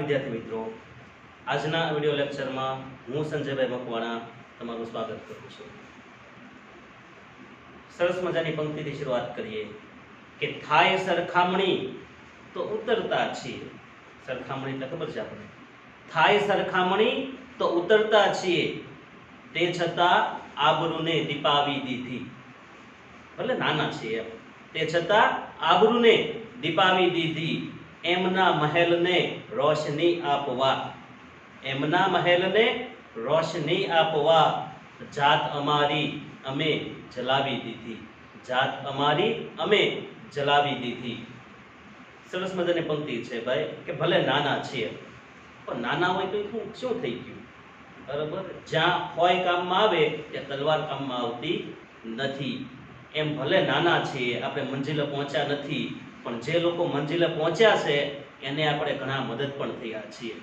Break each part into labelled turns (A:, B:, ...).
A: વિદ્યાર્થી મિત્રો, આજના વિડિયો લેક્ચરમાં હું સંજયભાઈ મકવાણા તમારું સ્વાગત કરું છું. સરસ મજાની પંક્તિથી શરૂઆત કરીએ કે થાય સરખામણી તો ઉતરતા છીએ. સરખામણી એટલે ખબર છે આપણે. થાય સરખામણી તો ઉતરતા છીએ, તે છતાં આબરૂને દીપાવી દીધી. ભલે નાના છીએ એમ, તે છતાં આબરૂને દીપાવી દીધી. એમના મહેલને રોશની આપવા, એમના મહેલને રોશની આપવા, જાત અમારી અમે જલાવી દીધી. જાત અમારી અમે જલાવી દીધી. સરસ મજાની પંક્તિ છે ભાઈ કે ભલે નાના છીએ, પણ નાના હોય તો શું થઈ ગયું? બરાબર, જ્યાં હોય કામમાં આવે ત્યાં તલવાર કામમાં આવતી નથી. એમ ભલે નાના છીએ, આપણે મંજિલે પહોંચ્યા નથી, પણ જે લોકો મંજિલે પહોંચ્યા છે એને આપણે ઘણા મદદ પણ થયા છીએ.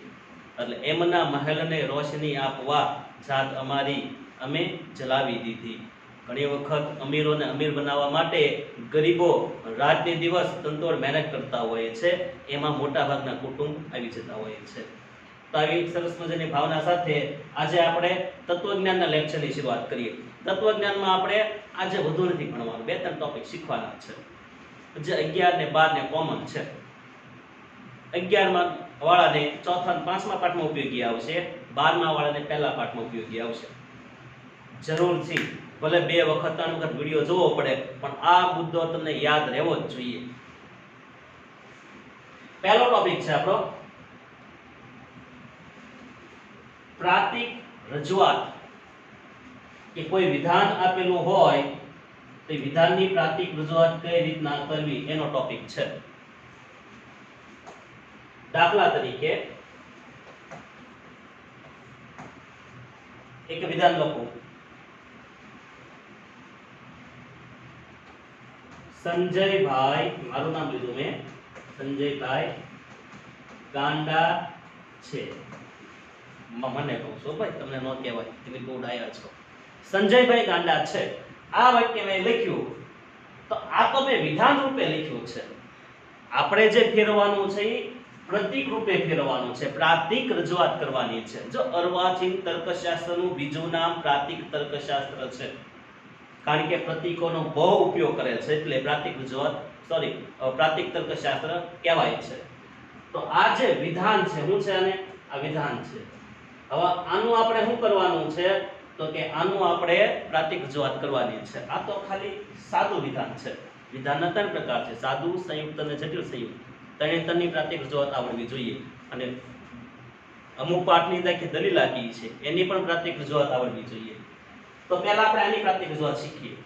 A: એટલે એમના મહેલને રોશની આપવા, જાત અમારી અમે જલાવી દીધી. ઘણી વખત અમીરોને અમીર બનાવવા માટે ગરીબો રાતને દિવસ તંતોડ મહેનત કરતા હોય છે, એમાં મોટાભાગના કુટુંબ આવી જતા હોય છે. તો આવી સરસ મજાની ભાવના સાથે આજે આપણે તત્વજ્ઞાનના લેક્ચરની શરૂઆત કરીએ. તત્વજ્ઞાનમાં આપણે આજે વધુ નથી ભણવાનું, 2-3 ટોપિક શીખવાના છે, જે 11 ને 12 ને કોમન છે. 11મા વાળાને ચોથા અને 5મા પાઠમાં ઉપયોગી આવશે, 12મા વાળાને પહેલા પાઠમાં ઉપયોગી આવશે. જરૂરથી ભલે 2 વખત 3 વખત વિડીયો જોવો પડે, પણ આ મુદ્દો તમને યાદ રહેવો જ જોઈએ. પહેલો ટોપિક છે આપણો પ્રાતિક રજૂઆત. કે કોઈ વિધાન આપેલું હોય તો વિધાનની પ્રાતિક રજૂઆત કઈ રીતના કરવી એનો ટોપિક છે. દાખલા તરીકે એક વિધાન લખો, સંજયભાઈ, મારું નામ લીધું મેં, સંજયભાઈ ગાંડા છે. મને કહું છું ભાઈ, તમને ન કહેવાય, તમે બહુ ડાયા છો. સંજયભાઈ ગાંડા છે, આ વાક્ય મેં લખ્યું તો આ તો મેં વિધાન રૂપે લખ્યું છે. આપણે જે ફેરવાનું છે એ પ્રતીક રૂપે ફેરવાનું છે, પ્રાતિક રજૂઆત કરવાની છે. જો અર્વાચીન તર્કશાસ્ત્રનું બીજું નામ પ્રાતિક તર્કશાસ્ત્ર છે, કારણ કે પ્રતીકોનો બહુ ઉપયોગ કરે છે, એટલે પ્રાતિક રજૂઆત પ્રાતિક તર્કશાસ્ત્ર કહેવાય છે. તો આ જે વિધાન છે, શું છે? અને આ વિધાન છે. હવે આનું આપણે શું કરવાનું છે? તો કે આનું આપણે પ્રાતિક રજૂઆત કરવાની છે. આ તો ખાલી સાદું વિધાન છે. વિધાનના 3 પ્રકાર છે, સાદું, સંયુક્ત અને જટિલ સંયુક્ત. ત્રણેયની પ્રાતિક રજૂઆત આવડવી જોઈએ. અને અમુક પાઠની અંદર દલીલ આપી છે, એની પણ પ્રાતિક રજૂઆત આવડવી જોઈએ. તો પહેલા આપણે આની પ્રાતિક રજૂઆત શીખીએ.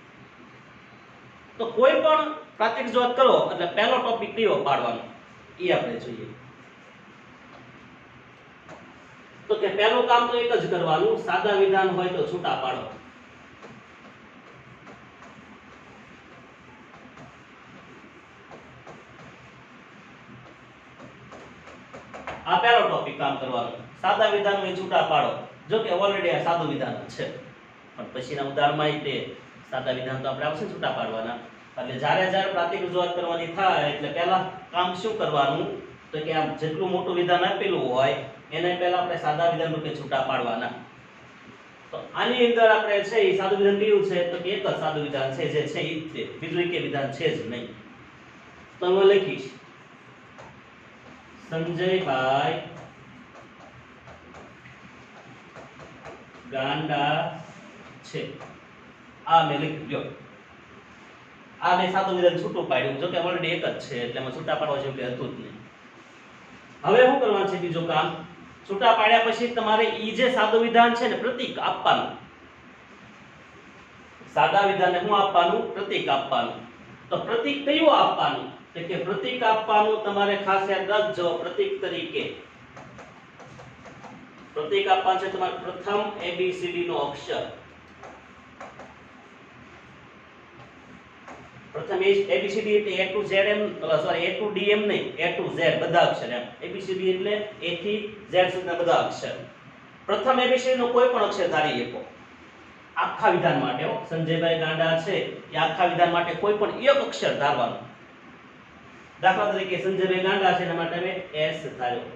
A: તો કોઈ પણ પ્રાતિક રજૂઆત કરો એટલે પહેલો ટોપિક કયો પાડવાનો એ આપણે જોઈએ. તો કે પહેલું કામ તો એક જ કરવાનું, સાદા વિધાન હોય તો છૂટા પાડો. આ પહેલો ટોપિક કામ કરવાનો, સાદા વિધાન હોય છૂટા પાડો. જો કે ઓલરેડી આ સાદું વિધાન છે, પણ પછીના ઉદાહરણમાં તે સાદા વિધાન તો આપણે આવશે છૂટા પાડવાના. એટલે જ્યારે પ્રાતિક રજૂઆત કરવાની થાય એટલે પહેલા કામ શું કરવાનું? તો કે આ જેટલું મોટું વિધાન આપેલું હોય એને પહેલા આપણે સાદા વિધાન રૂપે છૂટા પાડવાના. તો આની અંદર આપણે છે એ સાદું વિધાન કયું છે? તો કે એક જ સાદું વિધાન છે, જે છે એ જ છે, બીજું કે વિધાન છે જ નહીં. તો હું લખીશ સંજયભાઈ ગાંડા છે. આ મેં લખી લ્યો. આ મેં સાદું વિધાન છૂટું પાડ્યું, જો કે ઓલરેડી એક જ છે એટલે એમાં છૂટા પાડવા જેવું કે હતું જ નહીં. હવે શું કરવાનું છે બીજું કામ? છૂટા પાડ્યા પછી તમારે ઈ જે સાદું વિધાન છે ને પ્રતીક આપવાનું. સાદા વિધાનને શું આપવાનું? પ્રતીક આપવાનું. તો પ્રતીક કયું આપવાનું? તો કે પ્રતીક આપવાનું તમારે ખાસ યાદ રાખજો. પ્રતીક તરીકે પ્રતીક આપવાનું છે તમારે પ્રથમ ABCD નો અક્ષર. પ્રથમ ABCD એટલે A to Z એમ, સોરી A to D એમ નહીં, A to Z બધા અક્ષર એમ. ABCD એટલે A થી Z સુધીના બધા અક્ષર. પ્રથમ ABCD નો કોઈ પણ અક્ષર ધારી શકો આખા વિધાન માટે. સંજયભાઈ ગાંડા છે એ આખા વિધાન માટે કોઈ પણ એક અક્ષર ધારવાનું. દાખલા તરીકે સંજયભાઈ ગાંડા છે એના માટે મેં S ધાર્યો.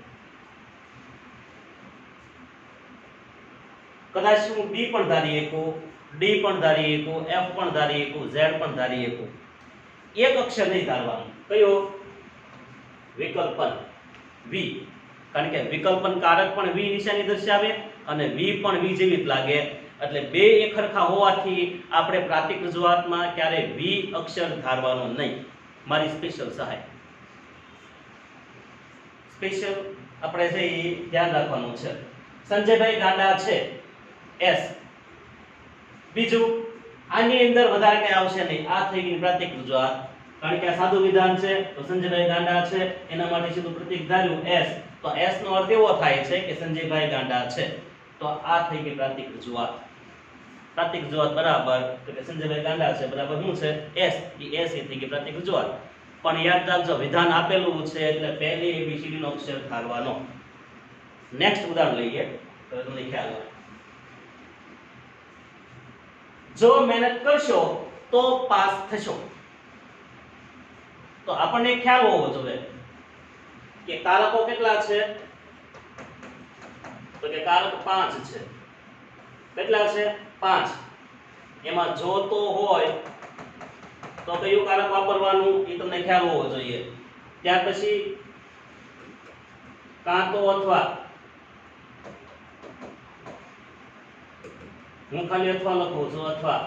A: કદાચ હું બી પણ ધારી શકું, ડી પણ ધારી શકું, એફ પણ ધારી શકું, ઝેડ પણ ધારી શકું. એક અક્ષર નહીં ધારવાનું. કયો? વિકલ્પન વી. કારણ કે વિકલ્પન કારક પણ વી નિશાની દર્શાવે અને વી પણ વી જેવી જ લાગે. એટલે બે એકરખા હોવાથી આપણે પ્રાતિક રજૂઆતમાં ક્યારે વી અક્ષર ધારવાનો નહીં. મારી સ્પેશિયલ સહાય. સ્પેશિયલ આપણે છે એ ધ્યાન રાખવાનું છે. સંજયભાઈ ગાંડા છે એસ. બીજું આની અંદર વધારે કઈ આવશે નહીં. આ થઈ ગઈ પ્રાતિક રજૂઆત. કારણ કે આ સાદું વિધાન છે તો સંજયભાઈ ગાંડા છે એના માટે સીધું પ્રતીક ધાર્યું એસ. તો એસ નો અર્થ એવો થાય છે કે સંજયભાઈ ગાંડા છે. તો આ થઈ ગઈ પ્રાતિક રજૂઆત. પ્રાતિક રજૂઆત બરાબર તો કે સંજયભાઈ ગાંડા છે બરાબર શું છે? એસ. એ એસ એ થઈ ગઈ પ્રાતિક રજૂઆત. પણ યાદ રાખજો વિધાન આપેલું છે એટલે પહેલી એબીસીડી નો અક્ષર ધારવાનો. નેક્સ્ટ ઉદાહરણ લઈએ તો તમને ખ્યાલ આવે. જો મહેનત કરશો તો પાસ થશો. તો આપણને ખ્યાલ હોવો જોઈએ કે કારકો કેટલા છે? તો કે કારક 5 છે. કેટલા છે? 5. એમાં જો તો હોય તો કયું કારક વાપરવાનું એ તમને ખ્યાલ હોવો જોઈએ. ત્યાર પછી કાં તો અથવા, હું ખાલી અથવા લખું છું અથવા,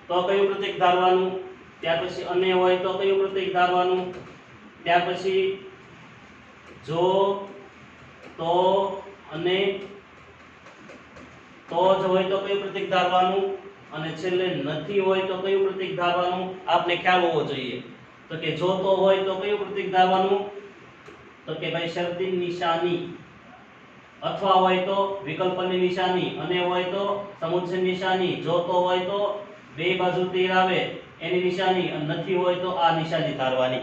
A: તો કયું પ્રતીક ધારવાનું? ત્યાર પછી અને હોય તો કયું પ્રતીક ધારવાનું? ત્યાર પછી જો તો અને તો જ હોય તો કયું પ્રતીક ધારવાનું? અને છેલ્લે નથી હોય તો કયું પ્રતીક ધારવાનું? આપને ખ્યાલ હોવો જોઈએ. તો કે જો તો હોય તો કયું પ્રતીક ધારવાનું? તો કે ભાઈ શરતી નિશાની. અથવા હોય તો વિકલ્પની નિશાની, અને હોય તો સમુચ્ચય નિશાની, જો તો હોય તો બે બાજુ તીર આવે એની નિશાની, અને નથી હોય તો આ નિશાની ધારવાની.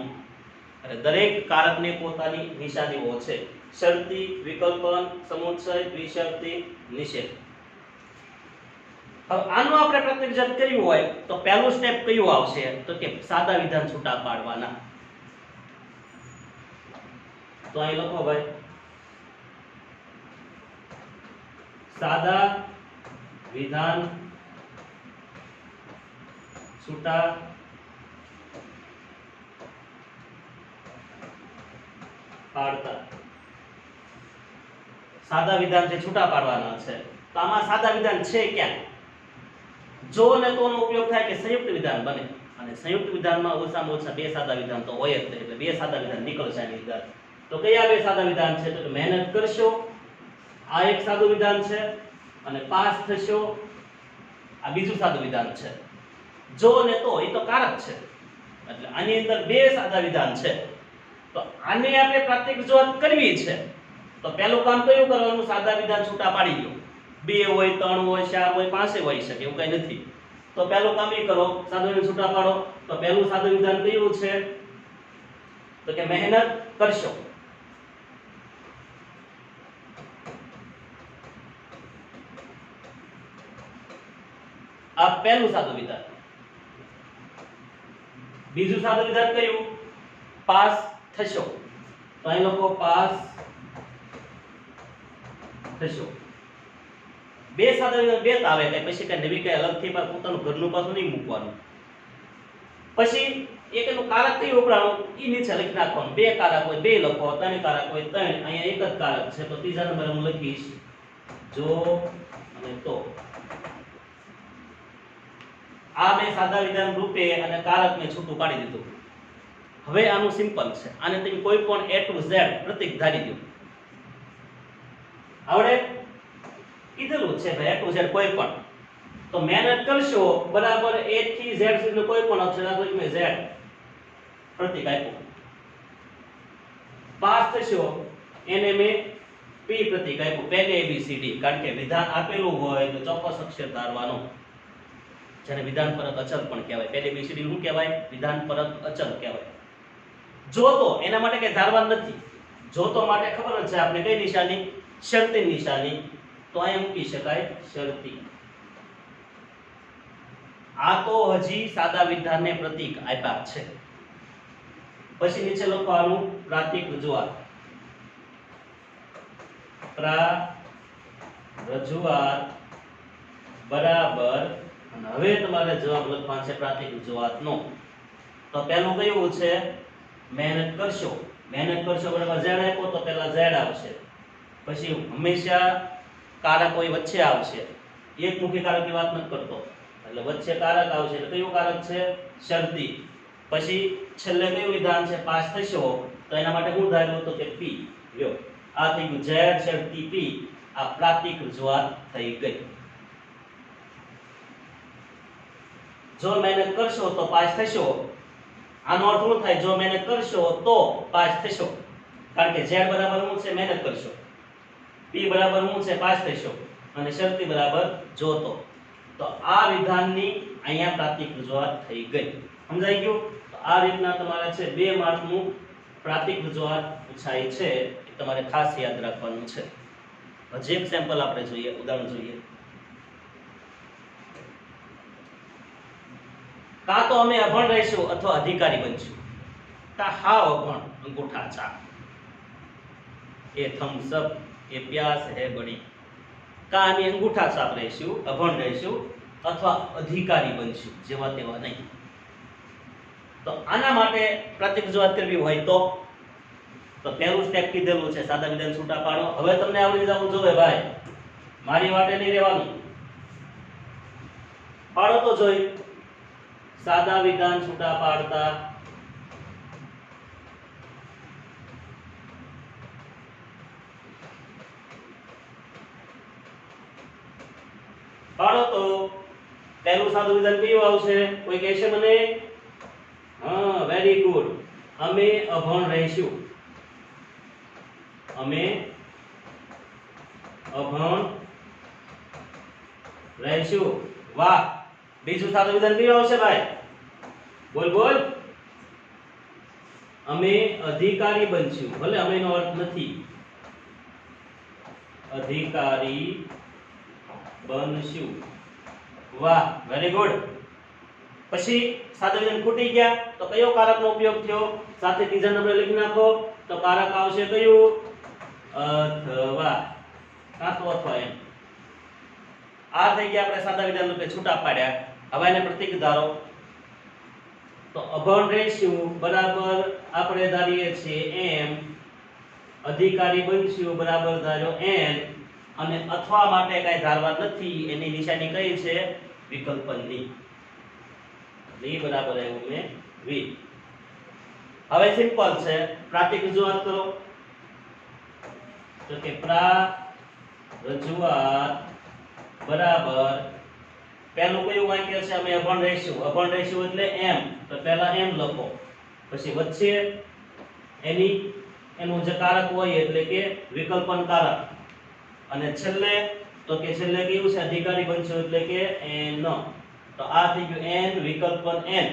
A: અને દરેક કારકને પોતાની નિશાનીઓ છે. શરતી, વિકલ્પન, સમુચ્ચય, વિશરતી, નિષેધ. હવે આનું આપણે પ્રતિજન કર્યું હોય તો પહેલું સ્ટેપ કયું આવશે? તો કે સાદા વિધાન છૂટા પાડવાના. તો અહીં લખો ભાઈ, સાદા વિધાન છૂટા પાડતા. સાદા વિધાન જે છૂટા પાડવાના છે તો આમાં સાદા વિધાન છે ક્યાં? જો અને તો નો ઉપયોગ થાય કે સંયુક્ત વિધાન બને. અને સંયુક્ત વિધાનમાં ઓછામાં ઓછા બે સાદા વિધાન તો હોય જ. એટલે બે સાદા વિધાન નીકળશે આની અંદર. તો કયા બે સાદા વિધાન છે? તો કે મહેનત કરશો, આ એક સાદું વિધાન છે, અને પાસ થશો આ બીજું સાદું વિધાન છે. જો અને તો એ તો કારક છે એટલે આની અંદર બે સાદા વિધાન છે. તો આને આપણે પ્રાતિક રજૂઆત કરવી છે તો પહેલું કામ કયું કરવાનું? સાદા વિધાન છૂટા પાડી દો. 2 હોય, 3 હોય, 4 હોય, 5 હોય શકે એવું કઈ નથી. તો પહેલું કામ એ કરો, સાદા વિધાન છૂટા પાડો. તો પહેલું સાદું વિધાન કયું છે? તો કે મહેનત કરશો. આ પહેલું સાદું વિધાન. બીજું સાદું વિધાન કયું? પાસ થશો. તો અહીં લખો પાસ થશો. બે સાદા વિધાન બે આવે એટલે પછી કઈ નવી કઈ અલગથી પોતાનું ઘરનું પાછું નહીં મૂકવાનું. પછી એકનું કારક કયું વપરાણું એ નીચે લખી નાખવાનું. બે કારક હોય બે લખો, 3 કારક હોય 3. અહીંયા એક જ કારક છે તો ત્રીજા નંબરે હું લખીશ જો અને તો. આ મેં સાદા વિધાન રૂપે અને કારકને છૂટું પાડી દીધું. હવે આનું સિમ્પલ છે. આને તમે કોઈ પણ A to Z પ્રતીક ધારી દો. આવડે? કીધેલું છે ભાઈ A to Z કોઈ પણ. તો મહેનત કરશો બરાબર A થી Z સુધી કોઈ પણ અક્ષર આ કોઈ મેં Z પ્રતીક આપ્યું. પાસ થશો એને મેં P પ્રતીક આપ્યું. પહેલે ABCD. કારણ કે વિધાન આપેલું હોય તો ચોક્કસ અક્ષર ધારવાનો. જેને વિધાન પરક અચલ પણ કહેવાય. પહેલી ABCD શું કહેવાય? વિધાન પરક અચલ કહેવાય. જો તો એના માટે કઈ ધારવાનું નથી. જો તો માટે ખબર જ છે આપણે કઈ નિશાની? શરતી નિશાની. તો અહીંયા મૂકી શકાય શરતી. આ તો હજી સાદા વિધાનને પ્રતીક આપ્યા છે. પછી નીચે લખવાનું પ્રાતિક રજૂઆત. રજૂઆત બરાબર અને હવે તમારે જવાબ લખવાનો છે પ્રાથમિક રજૂઆતનો. તો પહેલું કયું છે મહેનત કરશો બરાબર ઝેડ આપ્યો તો પહેલા ઝેડ આવશે, પછી હંમેશા કારક કોઈ વચ્ચે આવશે, એકમુખી કારકની વાત નથી કરતો એટલે વચ્ચે કારક આવશે એટલે કયું કારક છે શરતી. પછી છેલ્લે કયું વિધાન છે પાસ થશો તો એના માટે શું ધાર્યું તો કે પી. લ્યો આ થઈ ગયું ઝેડ શરતી પી. આ પ્રાથમિક રજૂઆત થઈ ગઈ. જો મહેનત કરશો તો પાસ થશો, આનો અર્થ શું થાય જો મહેનત કરશો તો પાસ થશો, કારણ કે z બરાબર શું છે મહેનત કરશો, p બરાબર શું છે પાસ થશો અને શરતી બરાબર જો તો આ વિધાનની અહીંયા પ્રાથમિક રજૂઆત થઈ ગઈ. સમજાઈ ગયું? તો આ રીતના તમારે છે 2 માર્કનું પ્રાથમિક રજૂઆત પૂછાય છે, એ તમારે ખાસ યાદ રાખવાનું છે. હજી એક સેમ્પલ આપણે જોઈએ, ઉદાહરણ જોઈએ. કાં તો અમે અભણ રહીશું અથવા અધિકારી બનશું. કા હાવ અભણ અંગૂઠા છાપ, એ થમ્સ અપ, એ પ્યાસ હે બડી. કા અમે અંગૂઠા છાપ રહીશું, અભણ રહીશું અથવા અધિકારી બનશું, જેવા તેવા નહીં. તો આના માટે પ્રાથમિક રજૂઆત કરવી હોય તો પહેલું સ્ટેપ કીધેલું છે સાદા વિધાન છૂટા પાડો. હવે તમને આવડી જવું જોઈએ ભાઈ, મારી વાટે નહીં રહેવાનું. પાડો તો જોઈ સાદા વિધાન છૂટા પાડતા. પાડો તો પહેલું સાદું વિધાન કયું આવશે? કોઈ કહેશે મને? હા, વેરી ગુડ. અમે અભણ રહીશું. અમે અભણ રહીશું. વાહ. બીજું સાદું વિધાન કયું આવશે ભાઈ? બોલ બોલ. અમે અધિકારી બનશું. ભલે અમે નો અર્થ નથી, અધિકારી બનશું. વાહ, વેરી ગુડ. પછી સાદા વિધાન ખૂટી ગયા તો કયો કારકનો ઉપયોગ થયો? સાથે ત્રીજા નંબરે લખી નાખો. તો કારક આવશે કયું? અથવા. કાં તો અથવા એમ. આ થઈ ગયા આપણે સાદા વિધાન રૂપે છૂટા પાડ્યા. હવે એને પ્રતીક ધારો. તો અભણ રહીશું બરાબર આપણે ધારીએ છીએ એમ, અધિકારી બનશું બરાબર ધાર્યો n, અને અથવા માટે કઈ ધારવા નથી, એની નિશાની કઈ છે? વિકલ્પનની. v બરાબર આવ્યું મેં v. હવે સિમ્પલ છે, પ્રાથમિક રજૂઆત કરો. તો કે રજૂઆત બરાબર પહેલું કયું વાક્ય છે? અમે અભણ રહીશું. અભણ રહીશું એટલે m, તો પહેલા m લખો, પછી વચ્ચે એનું જે કારક હોય એટલે કે વિકલ્પન કારક, અને છેલ્લે તો કે છેલ્લે કેવું છે? અધિકારી બનશું એટલે કે n. તો આ થઈ ગયું n વિકલ્પન n.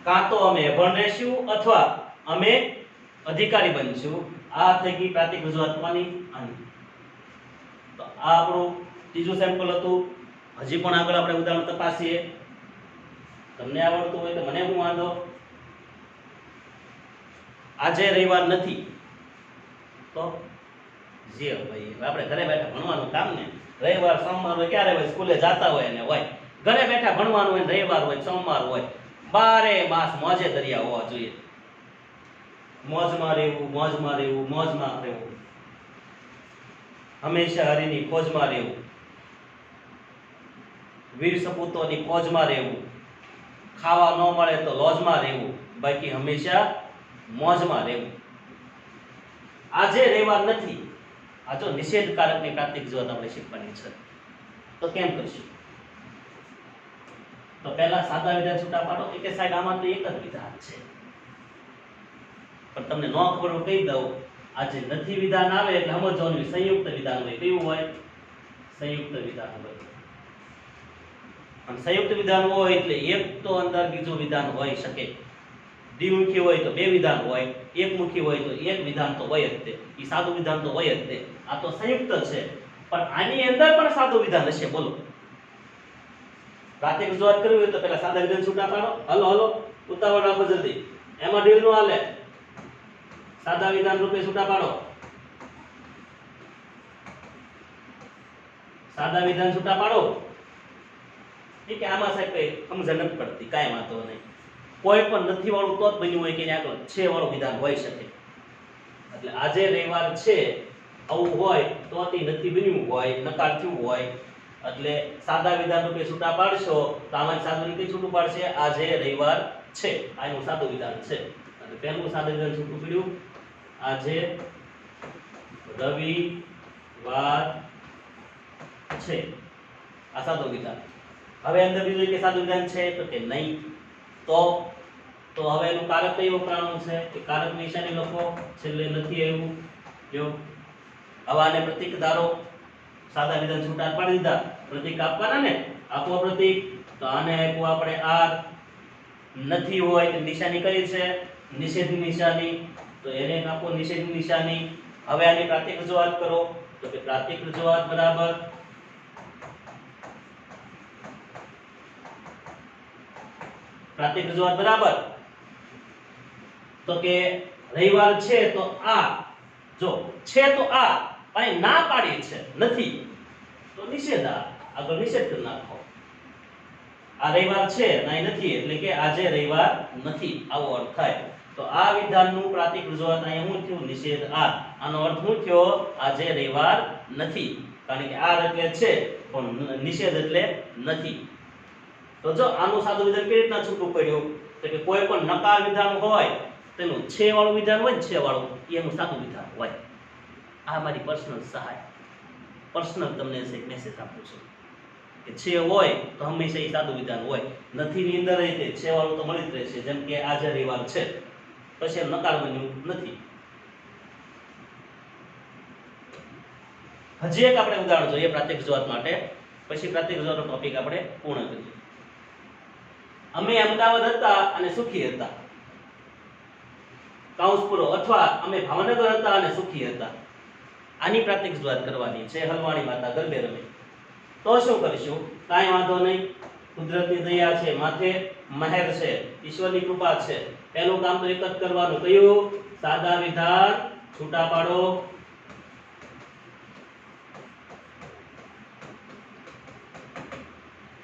A: કાં તો અમે અભણ રહીશું અથવા અમે અધિકારી બનશું. આ થઈ ગઈ પ્રાથમિક રજૂઆત માની આની. તો આ આપણું ત્રીજું સેમ્પલ હતું. હજી પણ આગળ આપણે ઉદાહરણ તપાસીએ. તમને આવડતું હોય તો મને હું વાંધો. આજે રવિવાર નથી તો જે ભાઈ આપણે ઘરે બેઠા ભણવાનું કામ ને. રવિવાર સોમવાર હોય, ક્યારે હોય? સ્કૂલે જાતા હોય અને હોય. ઘરે બેઠા ભણવાનું હોય, રવિવાર હોય, સોમવાર હોય, 12 માસ મોજે દરિયા હોવા જોઈએ. મોજમાં રહેવું, મોજમાં રહેવું, મોજમાં રહેવું. હંમેશા હરિની ખોજમાં રહેવું, વીર સપૂતોની ફોજમાં રહેવું, ખાવા ન મળે તો લોજમાં રહેવું, બાકી હંમેશા મોજમાં રહેવું. આજે રવિવાર નથી, આ જો નિષેધકારકની પ્રાથમિક રજૂઆત આપણે શીખવાની છે. તો કેમ કરશું? તો પહેલા સાદા વિધાન છૂટા પાડો. એક સાઈડ આમાં તો એક જ વિધાન છે, પણ તમને ન ખબર હોય કહી દઉં. આજે નથી વિધાન આવે એટલે સમજવાનું સંયુક્ત વિધાન હોય. કયું હોય? સંયુક્ત વિધાન હોય. અને સંયુક્ત વિધાન હોય એટલે એક તો અંદર બીજું વિધાન હોઈ શકે. દ્વિમુખી હોય તો 2 વિધાન હોય, એકમુખી હોય તો એક વિધાન તો હોય જ તે. ઈ સાદું વિધાન તો હોય જ તે. આ તો સંયુક્ત છે, પણ આની અંદર પણ સાદું વિધાન હશે. બોલો, પ્રાથમિક રજૂઆત કરવી હોય તો પહેલા સાદા વિધાન છૂટા પાડો. હલો ઉતાવળ રાખો જલ્દી, એમાં ઢીલ નો હાલે. સાદા વિધાન રૂપે છૂટા પાડો. સાદા વિધાન છૂટા પાડો. એ કે આમાં સાહેબ કઈ સમજણ નથી પડતી, કાંઈ વાંધો નહીં. કોઈ પણ નથી વાળું તો જ બન્યું હોય કે આગળ છે વાળું વિધાન હોઈ શકે. એટલે આજે રવિવાર છે આવું હોય તો તે નથી બન્યું હોય, નકાર થયું હોય, એટલે સાદા વિધાન રૂપે છૂટા પાડશો તો આમાં સાદું રીતે છૂટું પાડશે આજે રવિવાર છે, આ એનું સાદું વિધાન છે. અને પહેલું સાદું વિધાન છૂટું પડ્યું આજે રવિવાર છે, આ સાદું વિધાન. હવે અંદર બીજું કે સાદું વિધાન છે તો કે નહીં. તો હવે એનું કારક કયું વપરાણું છે કે કારક નિશાની લખો, છેલ્લે નથી આવ્યું. જો હવે આને પ્રતીક ધારો, સાદા વિધાન છૂટા પાડી દીધા, પ્રતીક આપવાના ને, આપો પ્રતીક. તો આને આપ્યું આપણે આર, નથી હોય તો નિશાની કઈ છે નિષેધની નિશાની, તો એને આપો નિષેધની નિશાની. હવે આની પ્રાતિક રજૂઆત કરો તો કે પ્રાતિક રજૂઆત બરાબર પ્રાતિક રજૂઆત બરાબર તો કે રવિવાર છે તો આ, જો છે તો આ અને ના પાડી છે નથી તો નિષેધ, આગળ નિષેધ કરી નાખો. આ રવિવાર છે ના નથી એટલે કે આજે રવિવાર નથી, આવો અર્થ થાય. તો આ વિધાનનું પ્રાતિક રજૂઆત અહીંયા શું થયું નિષેધ આ. આનો અર્થ શું થયો આજે રવિવાર નથી, કારણ કે આ એટલે છે પણ નિષેધ એટલે નથી. તો જો આનું સાદું વિધાન કેવી રીતના છૂટું પડ્યું તો કે કોઈ પણ નકાર વિધાન હોય તેનું છે વાળું વિધાન હોય ને, છે વાળું એનું સાદું વિધાન હોય. આ મારી પર્સનલ સહાય, પર્સનલ તમને મેસેજ આપું છું કે છે હોય તો હંમેશા એ સાદું વિધાન હોય, નથી ની અંદર રીતે છે વાળું તો મળી જ રહેશે. જેમ કે આજે રવિવાર છે પછી નકાર બન્યું નથી. હજી એક આપણે ઉદાહરણ જોઈએ પ્રાતિક રજૂઆત માટે, પછી પ્રાતિક રજૂઆતનો ટોપિક આપણે પૂર્ણ કરીએ. અમે અમદાવાદ હતા અને સુખી હતા, કૌંસ પૂરો, અથવા અમે ભાવનગર હતા અને સુખી હતા. આની પ્રાતિક રજૂઆત કરવાની છે. હલવાણી માતા ગરબે રમે, તો શું કરીશું? કાંઈ વાંધો નહીં, કુદરતની દયા છે, માથે મહેર છે, ઈશ્વરની કૃપા છે. પહેલું કામ તો એક જ કરવાનું, કયું? સાદા વિધાન છૂટા પાડો.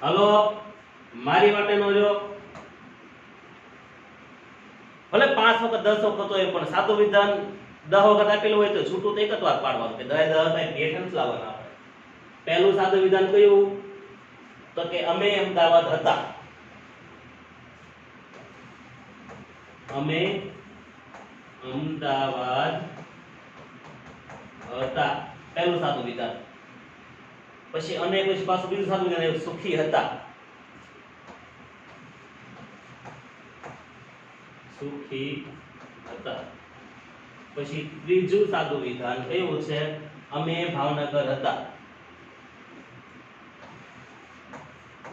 A: હાલો મારી માટેનો જો ભલે 5 વખત 10 વખત હોય પણ સાદું વિધાન 10 વખત આપેલું હોય તો છૂટું તો એક જ વાર પાડવાનું કે 10 થાય ભેટ નથી લાવવાના આપણે. પહેલું સાદું વિધાન કયું? તો કે અમે અમદાવાદ હતા, અમે અમદાવાદ હતા, પહેલું સાદું વિધાન. પછી અને પછી પાછું બીજું સાદું વિધાન સુખી હતા, સુખી હતા. પછી ત્રીજું સાદું વિધાન કયું છે? અમે ભાવનગર હતા,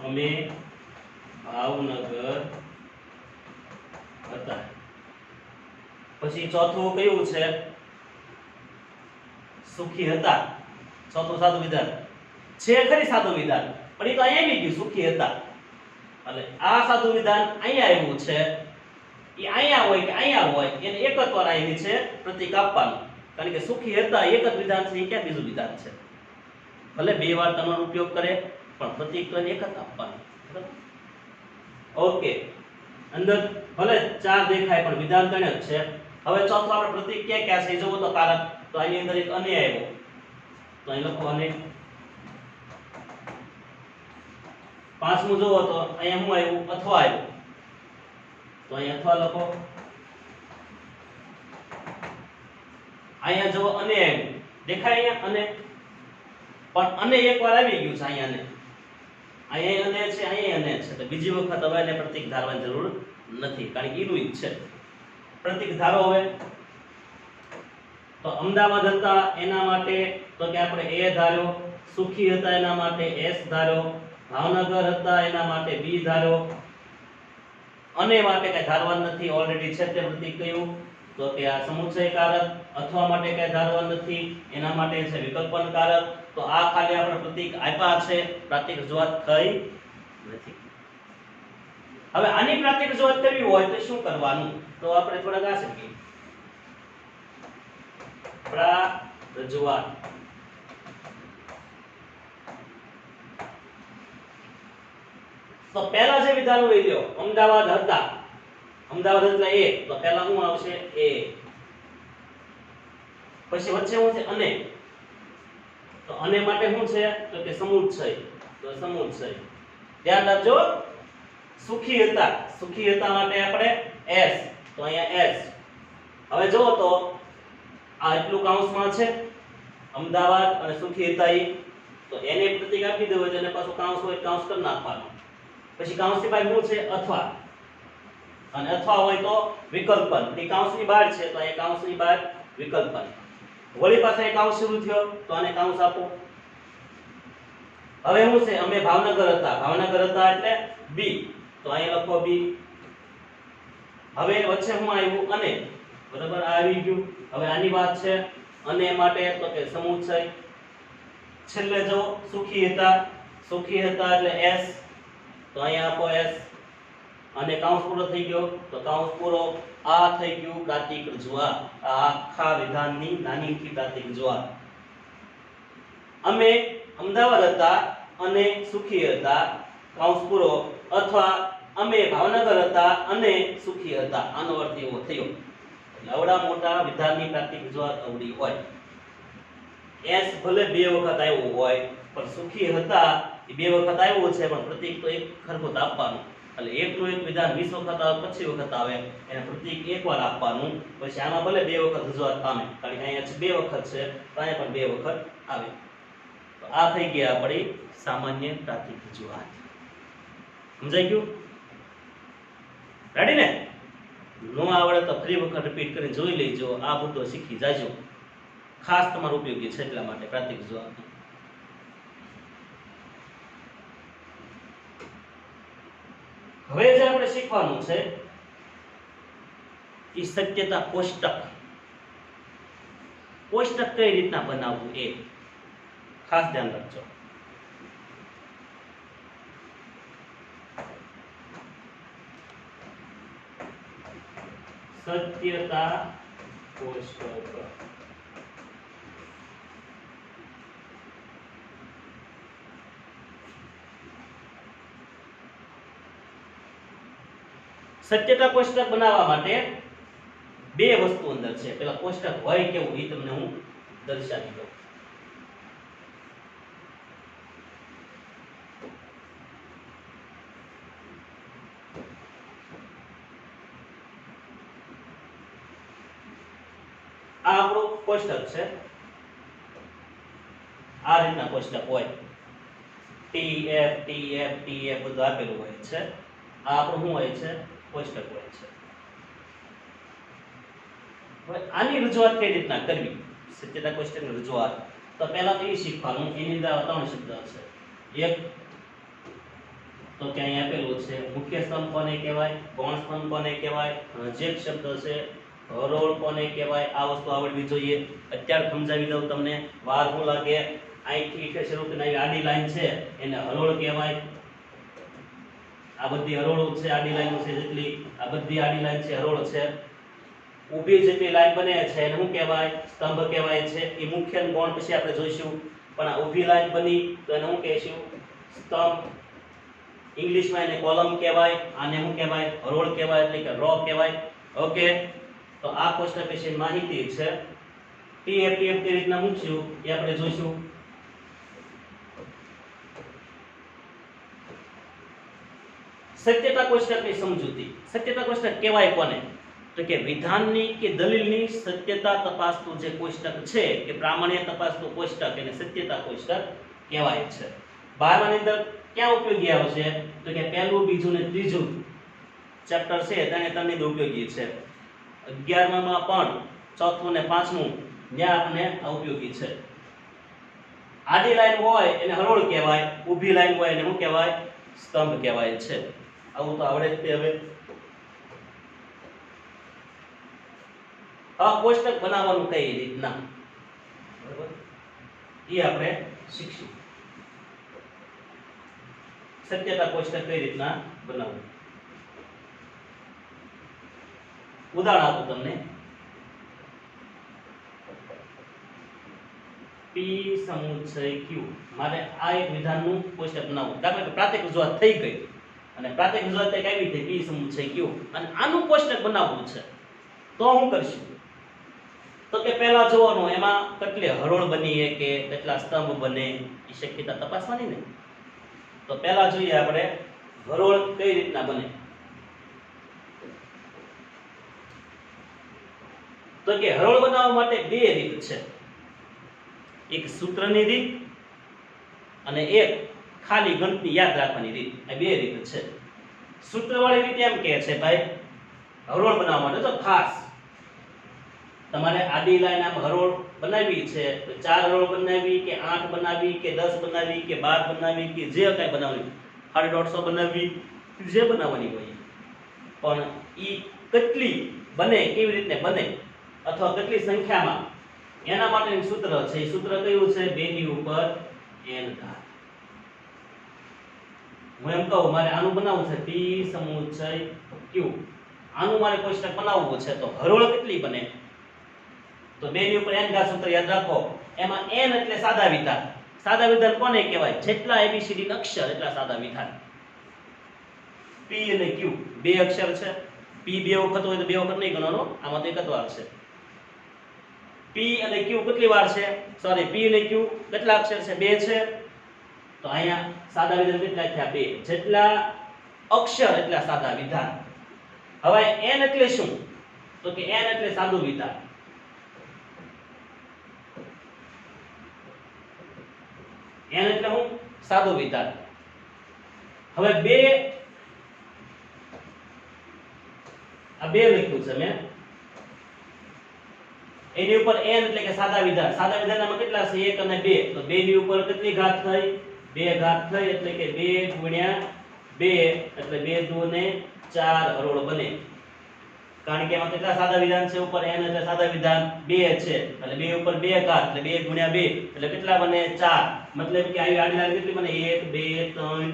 A: અમે ભાવનગર હતા. પછી ચોથું કયું છે? સુખી હતા, ચોથું સાદું વિધાન છે. ખરી સાદું વિધાન પણ એ તો અહીંયા આવી ગયું સુખી હતા. એટલે આ સાદું વિધાન અહીંયા આવ્યું છે, એ અહીંયા હોય કે અહીંયા હોય એને એક જ વાર આવી છે પ્રતીક આપવાનું. કારણ કે સુખી હતા એક જ વિધાન છે, એ ક્યાં બીજું વિધાન છે? ભલે બે વાર તમારો ઉપયોગ કરે પણ પ્રતીક તો એક જ આપવાનું. ઓકે, અંદર ભલે 4 દેખાય પણ વિધાન 3 જ છે. હવે ચોથું આપણે પ્રતીક ક્યાં ક્યાં છે જોવો તો કારક, તો આની અંદર એક અને આવ્યો તો અહીં લખો અને. પાંચમું જોવો તો અહીંયા શું આવ્યું? અથવા આવ્યું, તો અહીંયા અથવા લખો. અહીંયા જો અને આવ્યું દેખાય અહીંયા અને, પણ અને એકવાર આવી ગયું છે અહીંયા ને, અહીંયા અને છે, અહીંયા અને છે, તો બીજી વખત હવે એને પ્રતીક ધારવાની જરૂર નથી કારણ કે એનું જ છે. પ્રતીક ધારો હવે. તો અમદાવાદ હતા એના માટે તો કે આપણે એ ધાર્યો, સુખી હતા એના માટે એસ ધાર્યો, ભાવનગર હતા એના માટે બી ધાર્યો, અને માટે કઈ ધારવાનું નથી, ઓલરેડી છે તે પ્રતીક કયું? તો કે આ સમુચ્ચય કારક. અથવા માટે કઈ ધારવાનું નથી, એના માટે છે વિકલ્પન કારક. તો આ ખાલી આપણે પ્રતીક આપ્યા છે, પ્રાતિક રજૂઆત થઈ નથી. હવે આની પ્રાતિક રજૂઆત કરવી હોય તો શું કરવાનું? તો આપણે થોડાક આ શીખીએ. રજૂઆત તો પહેલા જે વિધાન લઈ લ્યો, અમદાવાદ હતા, અમદાવાદ એટલે એ, તો પહેલા શું આવશે? એ. પછી વચ્ચે શું છે? અને. તો અને માટે શું છે? તો કે સમુચ્ચય. તો સમુચ્ચય ધ્યાન રાખજો. સુખી હતા, સુખી હતા માટે આપણે s, તો અહીંયા s. હવે જો તો આ એટલું કૌંસમાં છે અમદાવાદ અને સુખી હતા એ, તો એને પ્રતીક આપી દેવું છે અને પાછું કૌંસ હોય કૌંસ કરી નાખવાનું. પછી કૌંસની બહાર શું છે? અથવા. અને અથવા હોય તો વિકલ્પન. એ કૌંસની બહાર છે તો અહીંયા કૌંસની બહાર વિકલ્પન. વળી પાછા એક કૌંસ શરૂ થયો તો આને કૌંસ આપો. હવે શું છે? અમે ભાવનગર હતા, ભાવનગર હતા એટલે b, તો અહીંયા લખો b. હવે વચ્ચે શું આવ્યું? અને. બરાબર, આ આવી ગયું. હવે આની વાત છે અને માટે તો કે સમુચ્ચય. છેલ્લે જો સુખી હતા, સુખી હતા એટલે s, તો અહીંયા આપો s. અને કૌંસ પૂરો થઈ ગયો તો કૌંસ પૂરો. આ થઈ ગયું પ્રાતિક રજૂઆત. આ આખા વિધાનની નાનીથી પ્રાતિક રજૂઆત. અમે અમદાવાદ હતા અને સુખી હતા, કૌંસ પૂરો, અથવા અમે ભાવનગર હતા અને સુખી હતા. આનો અર્થ એવો થયો. એટલે આવડા મોટા વિધાનની પ્રાતિક રજૂઆત આવડી હોય. s ભલે બે વખત આવ્યો હોય પણ સુખી હતા એ બે વખત આવ્યો છે પણ પ્રતીક તો એક ખરખું આપવાનું. એટલે એકનું એક વિધાન 20 વખત આવે, 25 વખત આવે, એને પ્રતીક એકવાર આપવાનું. પછી આમાં ભલે બે વખત રજૂઆત પામે, કારણ કે અહીંયા બે વખત છે તો અહીંયા પણ બે વખત આવે. તો આ થઈ ગયા આપણી સામાન્ય પ્રાતિક રજૂઆત. સમજાઈ ગયું? રેડી ને? નો આવડે તો ફરી વખત રિપીટ કરીને જોઈ લેજો. આ મુદ્દો શીખી જાજો. ખાસ તમારો ઉપયોગી છે એટલા માટે પ્રાતિક રજૂઆત. હવે જે આપણે શીખવાનું છે એ સત્યતા કોષ્ટક. કોષ્ટક કઈ રીતના બનાવવું એ ખાસ ધ્યાન રાખજો. સત્યતા કોષ્ટક. સત્યતા કોષ્ટક બનાવવા માટે બે વસ્તુ અંદર છે. પેલા કોષ્ટક હોય કેવું એ તમને હું દર્શાવી દઉં. આ આપણું કોષ્ટક છે. આ રીતના કોષ્ટક હોય. TF TF TF બધું આપેલું હોય છે. આ આપણું શું હોય છે? કોષ્ટક હોય છે. હવે આની રજૂઆત કઈ રીતના કરવી? સત્યતા કોષ્ટકની રજૂઆત તો પહેલા તો એ શીખવાનું. એની અંદર ત્રણ શબ્દ છે. એક તો કે અહીં આપેલું છે મુખ્ય સ્તંભ કોને કહેવાય, ગૌણ સ્તંભ કોને કહેવાય, જે શબ્દ છે હરોળ કોને કહેવાય. આ વસ્તુ આવડવી જોઈએ. અત્યારે સમજાવી દઉં તમને, વાર શું લાગે. અહીંથી શરૂ થઈને આડી લાઈન છે એને હરોળ કહેવાય. આ બધી હરોળો છે, આડી લાઈનો છે જેટલી, આ બધી આડી લાઈન છે, હરોળ છે. ઊભી જેટલી લાઈન બને છે એને શું કહેવાય? સ્તંભ કહેવાય છે. એ મુખ્ય અને ગૌણ પછી આપણે જોઈશું. પણ આ ઊભી લાઈન બની તો એને શું કહેશું? સ્તંભ. ઇંગ્લિશમાં એને કોલમ કહેવાય. આને શું કહેવાય? હરોળ કહેવાય, એટલે કે રો કહેવાય. ઓકે, તો આ કોષ્ટક વિશે માહિતી છે. TF TF કેવી રીતના મૂકશું એ આપણે જોઈશું. સત્યતા કોષ્ટકની સમજૂતી. સત્યતા કોષ્ટક કહેવાય કોને? તો કે વિધાનની કે દલીલની સત્યતા તપાસતું જે કોષ્ટક છે કે પ્રામાણ્ય તપાસતું કોષ્ટક એને સત્યતા કોષ્ટક કહેવાય છે. 12માની અંદર ક્યાં ઉપયોગી આવશે? તો કે પહેલું, બીજું ને ત્રીજું ચેપ્ટર છે તેને તમને ઉપયોગી છે. 11મામાં પણ ચોથું ને પાંચમું ત્યાં આપણે ઉપયોગી છે. આડી લાઈન હોય એને હરોળ કહેવાય, ઊભી લાઈન હોય એને શું કહેવાય? સ્તંભ કહેવાય છે. આવું તો આવડે જ તે. હવે આ કોષ્ટક બનાવવાનું કઈ રીતના, બરાબર, એ આપણે શીખશું. સત્યતા કોષ્ટક કઈ રીતના બનાવવું. ઉદાહરણ આપું તમને. P સમુચ્ચય Q. મારે આ એક વિધાનનું કોષ્ટક બનાવવું. દાખલા કે પ્રાતિક રજૂઆત થઈ ગઈ અને પ્રાથમિક રજૂઆત એક આવી હતી પી સમુચ્ચય ક્યુ અને આનું કોષ્ટક બનાવવું છે તો હું કરશું તો કે પહેલા જોવાનું એમાં કેટલી હરોળ બની કે કેટલા સ્તંભ બને એ શક્યતા તપાસવાની ને તો પહેલા જોઈએ આપણે હરોળ કઈ રીતના બને તો કે હરોળ બનાવવા માટે બે રીત છે એક સૂત્રની રીત અને એક ખાલી ગણતરી યાદ રાખવાની રીત આ બે રીત છે સૂત્રવાળી રીત એમ કહે છે ભાઈ હરોળ બનાવવા માટે તો ખાસ તમારે આડી લાઈન આમ હરોળ બનાવવી છે તો 4 હરોળ બનાવવી કે 8 બનાવવી કે 10 બનાવવી કે 12 બનાવવી કે જે કાંઈ બનાવવી 150 બનાવવી જે બનાવવાની હોય પણ ઈ કેટલી બને કેવી રીતે બને અથવા કેટલી સંખ્યામાં એના માટેનું સૂત્ર છે એ સૂત્ર કયું છે 2 ની ઉપર n ઘાત હું એમ કહું મારે આનું બનાવવું છે p સમુચ્ચય q આનું મારે કોષ્ટક બનાવવું છે તો હરોળ કેટલી બને તો 2 ની ઉપર n ઘાત સૂત્ર યાદ રાખો એમાં n એટલે સાદા વિધાન કોને કહેવાય જેટલા abcd ના અક્ષર એટલા સાદા વિધાન p અને q બે અક્ષર છે p બે વખત હોય તો બે વખત નહીં ગણવાનો આમાં તો એક જ વાર છે p અને q કેટલી વાર છે સોરી p અને q કેટલા અક્ષર છે બે છે તો અહીંયા સાદા વિધાન કેટલા થયા બે જેટલા અક્ષર એટલા સાદા વિધાન હવે n એટલે શું તો કે n એટલે સાદું વિધાન n એટલે હું સાદું વિધાન હવે બે આ બે લખ્યું છે મેં એની ઉપર n એટલે કે સાદા વિધાનમાં કેટલા છે 1 અને 2 તો 2 ની ઉપર કેટલી ઘાત થઈ 2 ઘાત થઈ એટલે કે 2 ગુણ્યા 2 એટલે 2 2 ને 4 હરોળ બને કારણ કે એમાં કેટલા સાદા વિધાન છે ઉપર n એટલે સાદા વિધાન 2 છે એટલે 2 ઉપર 2 ઘાત એટલે 2 ગુણ્યા 2 એટલે કેટલા બને 4 મતલબ કે આવી આડી લાઈન કેટલી બને 1 2 3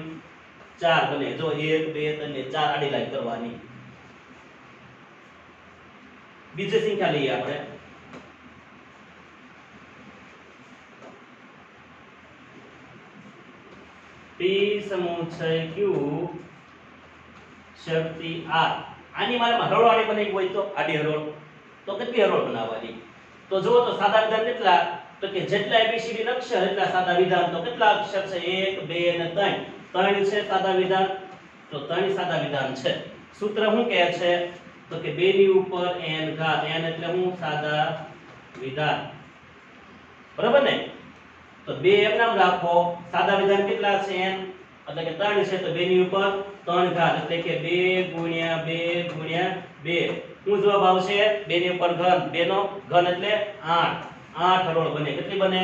A: 4 બને જો 1 2 3 ને 4 આડી લાઈન કરવાની બીજી સંખ્યા લઈએ આપણે p સમુચ્ચય q શક્તિ r આની મારે હરોળ વાળી બનાવી હોય તો આડી હરોળ તો કેટલી હરોળ બનાવવાની તો જો તો સાદા વિધાન કેટલા તો કે જેટલા abcd ના અક્ષર એટલા સાદા વિધાન તો કેટલા અક્ષર છે 1 2 અને 3 છે સાદા વિધાન તો 3 સાદા વિધાન છે સૂત્ર શું કહે છે તો કે 2 ની ઉપર n ઘાત n એટલે હું સાદા વિધાન બરાબર ને તો 2 એમ નામ રાખો સાદા વિધાન કેટલા છે n એટલે કે 3 છે તો 2 ની ઉપર 3 ઘાત એટલે કે 2 ગુણ્યા 2 ગુણ્યા 2 શું જવાબ આવશે 2 ની ઉપર ઘન 2 નો ઘન એટલે 8 8 હરોળ બને કેટલી બને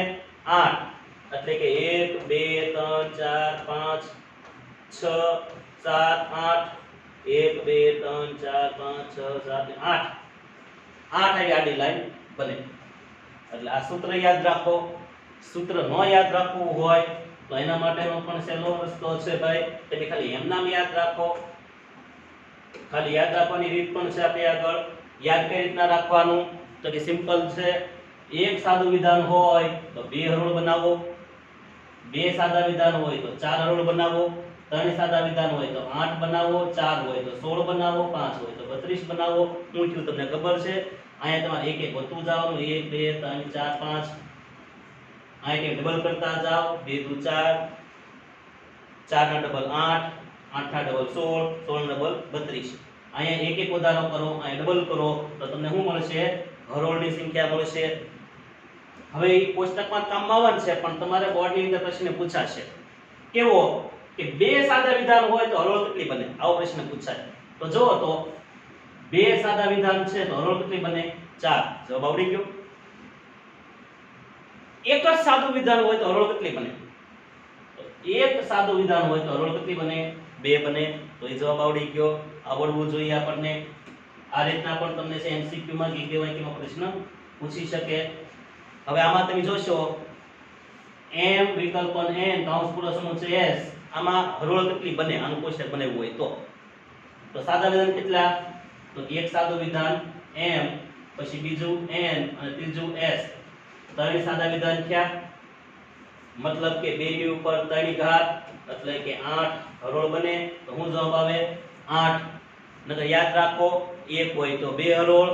A: 8 એટલે કે 1 2 3 4 5 6 7 8 1 2 3 4 5 6 7 8 આવી આડી લાઈન બને એટલે આ સૂત્ર યાદ રાખો સૂત્ર ન યાદ રાખવું હોય તો એના માટેનો પણ સહેલો રસ્તો છે ભાઈ તમે ખાલી એમ નામ યાદ રાખો ખાલી યાદ રાખવાની રીત પણ છે આપણે આગળ યાદ કઈ રીતના રાખવાનું તો કે સિમ્પલ છે એક સાદું વિધાન હોય તો બે હરોળ બનાવો બે સાદા વિધાન હોય તો ચાર હરોળ બનાવો ત્રણ સાદા વિધાન હોય તો 8 બનાવો 4 હોય તો 16 બનાવો 5 હોય તો 32 બનાવો હું થયું તમને ખબર છે અહીંયા તમારે એક એક વધતું જવાનું 1 2 3 4 5 અહીંયા ડબલ કરતા જાઓ 2 2 4 4 ના ડબલ 8 8 ના ડબલ 16 16 ડબલ 32 અહીંયા એક એક વધારો કરો અહીંયા ડબલ કરો તો તમને શું મળશે હરોળની સંખ્યા મળશે હવે એ કોષ્ટકમાં કામમાં આવવાનું છે પણ તમારે બોર્ડની અંદર પ્રશ્ન પૂછાશે કેવો કે બે સાદા વિધાન હોય તો હરોળ કેટલી બને આવો પ્રશ્ન પૂછાય તો જો તો બે સાદા વિધાન છે તો હરોળ કેટલી બને 4 જવાબ આવડી ગયો એક જ સાદું વિધાન હોય તો હરોળ કેટલી બને તો એક સાદું વિધાન હોય તો હરોળ કેટલી બને 2 બને તો એ જવાબ આવડી ગયો આવડવું જોઈએ આપણને આ રીતના પણ તમને છે એમસીક્યુ માં કે કેવાય કે પ્રશ્ન પૂછી શકે હવે આમાં તમે જોશો m વિકલ્પન n કૌંસ પૂરો સમુચ્ચય s આમાં હરોળ કેટલી બને આનું કોષ્ટક બનાવ્યું હોય તો સાદા વિધાન કેટલા તો એક સાદું વિધાન m પછી બીજું n અને ત્રીજું s ત્રણ સાદા વિધાન થયા मतलब કે 2 ની ઉપર 3 ની ઘાત એટલે કે 8 હરોળ બને તો શું જવાબ આવે 8 નકર યાદ રાખો 1 હોય તો 2 હરોળ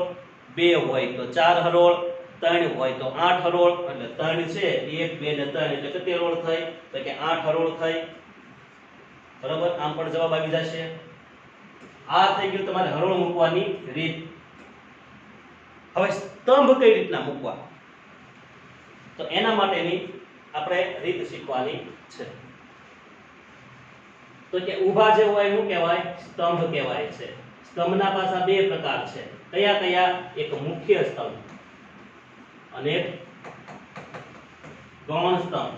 A: 2 હોય તો 4 હરોળ 3 હોય તો 8 હરોળ એટલે 3 છે 1 2 ને 3 એટલે કેટલી હરોળ થઈ તો કે 8 હરોળ થઈ બરાબર આમ પણ જવાબ આવી જશે આ થઈ ગયું તમારે હરોળ મૂકવાની રીત હવે સ્તંભ કઈ રીતના મૂકવા તો એના માટેની આપણે રીત શીખવાની છે તો કે ઊભા જે હોય શું કહેવાય સ્તંભ કહેવાય છે સ્તંભના પાછા બે પ્રકાર છે કયા કયા એક મુખ્ય સ્તંભ અને એક ગૌણ સ્તંભ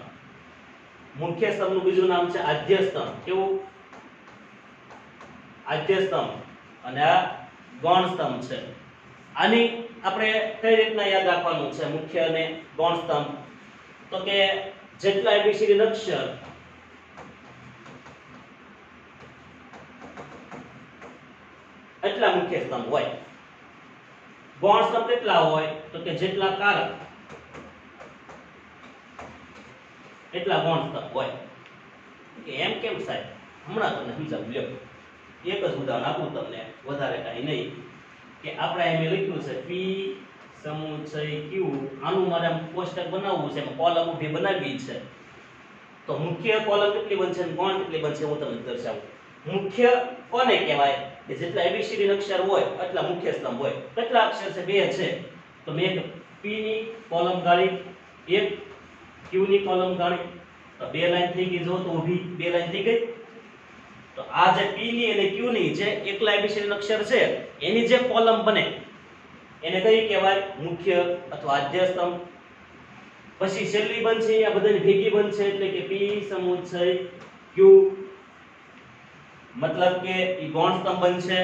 A: મુખ્ય સ્તંભનું બીજું નામ છે આદ્ય સ્તંભ કેવું આદ્ય સ્તંભ અને આ ગૌણ સ્તંભ છે આની આપણે કઈ રીતના યાદ રાખવાનું છે મુખ્ય અને ગૌણ સ્તંભ તો કે જેટલા એબીસીડી અક્ષર એટલા મુખ્ય સ્તંભ હોય ગૌણ સ્તંભ કેટલા હોય તો કે જેટલા કારક એટલા ગૌણ સ્તંભ હોય કે એમ કેમ સાહેબ હમણાં તમને સમજાવું લ્યો એક જ ઉદાહરણ આપું તમને વધારે કાંઈ નહીં કે આપણે અહીં લખ્યું છે p સમુચ્ચય q આનું મારે કોષ્ટક બનાવવું છે એમાં કોલમ ઊભી બનાવવી છે તો મુખ્ય કોલમ કેટલી બનશે અને ગૌણ કેટલી બનશે હું તમને દર્શાવું મુખ્ય કોને કહેવાય કે જેટલા એબીસીડી અક્ષર હોય એટલા મુખ્ય સ્તંભ હોય કેટલા અક્ષર છે બે છે તો મેં એક p ની કોલમ ગાળી એક q ની કોલમ ગાળી તો બે લાઈન થઈ ગઈ જો તો ઊભી બે લાઈન થઈ ગઈ તો આ જે p ની અને q ની જે એકલા એબીસીડી અક્ષર છે એની જે કોલમ બને એને કઈ કહેવાય મુખ્ય અથવા આદ્ય સ્તંભ પછી છેલ્લી બનશે આ બધાની ભેગી બનશે એટલે કે p સમુચ્ચય q मतलब કે ઈ ગૌણ સ્તંભ બનશે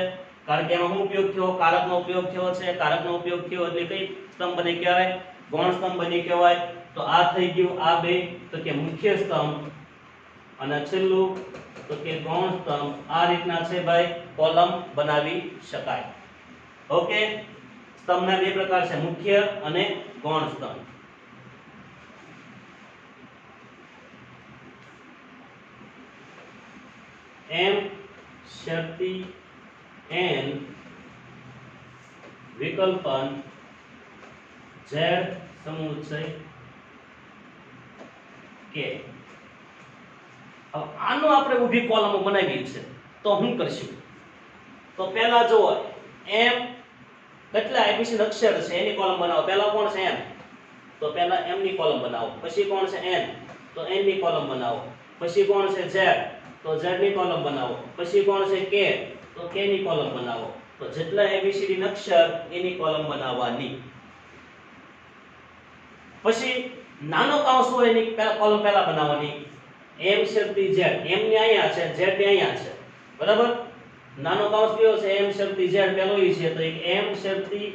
A: કારણ કે એમાં શું ઉપયોગ થયો કારકનો ઉપયોગ થયો છે કારકનો ઉપયોગ થયો એટલે કઈ સ્તંભ બની કહેવાય ગૌણ સ્તંભ બની કહેવાય તો આ થઈ ગયું આ બે તો કે મુખ્ય સ્તંભ અને છેલ્લું તો કે ગૌણ સ્તંભ આ રીતના છે ભાઈ કોલમ બનાવી શકાય ઓકે સ્તંભના બે પ્રકાર છે મુખ્ય અને ગૌણ સ્તંભ m शर्ती n विकल्पन z समुच्चय k अब આનો આપણે ઊભી કોલમો બનાવી છે તો હું કરશું તો પહેલા જો m કેટલા એબીસી અક્ષર છે એની કોલમ બનાવો પહેલા કોણ છે m તો પહેલા m ની કોલમ બનાવો પછી કોણ છે n તો n ની કોલમ બનાવો પછી કોણ છે z તો z ની કોલમ બનાવો પછી કોણ છે k તો k ની કોલમ બનાવો તો જેટલા એબીસીડી અક્ષર એની કોલમ બનાવવાની પછી નાનો કૌંસ હોય એની કોલમ પહેલા બનાવવાની m શરતી z m ની અહીંયા છે z ની અહીંયા છે બરાબર નાનો કૌંસ કયો છે m શરતી z પહેલો ઈ છે તો એક m શરતી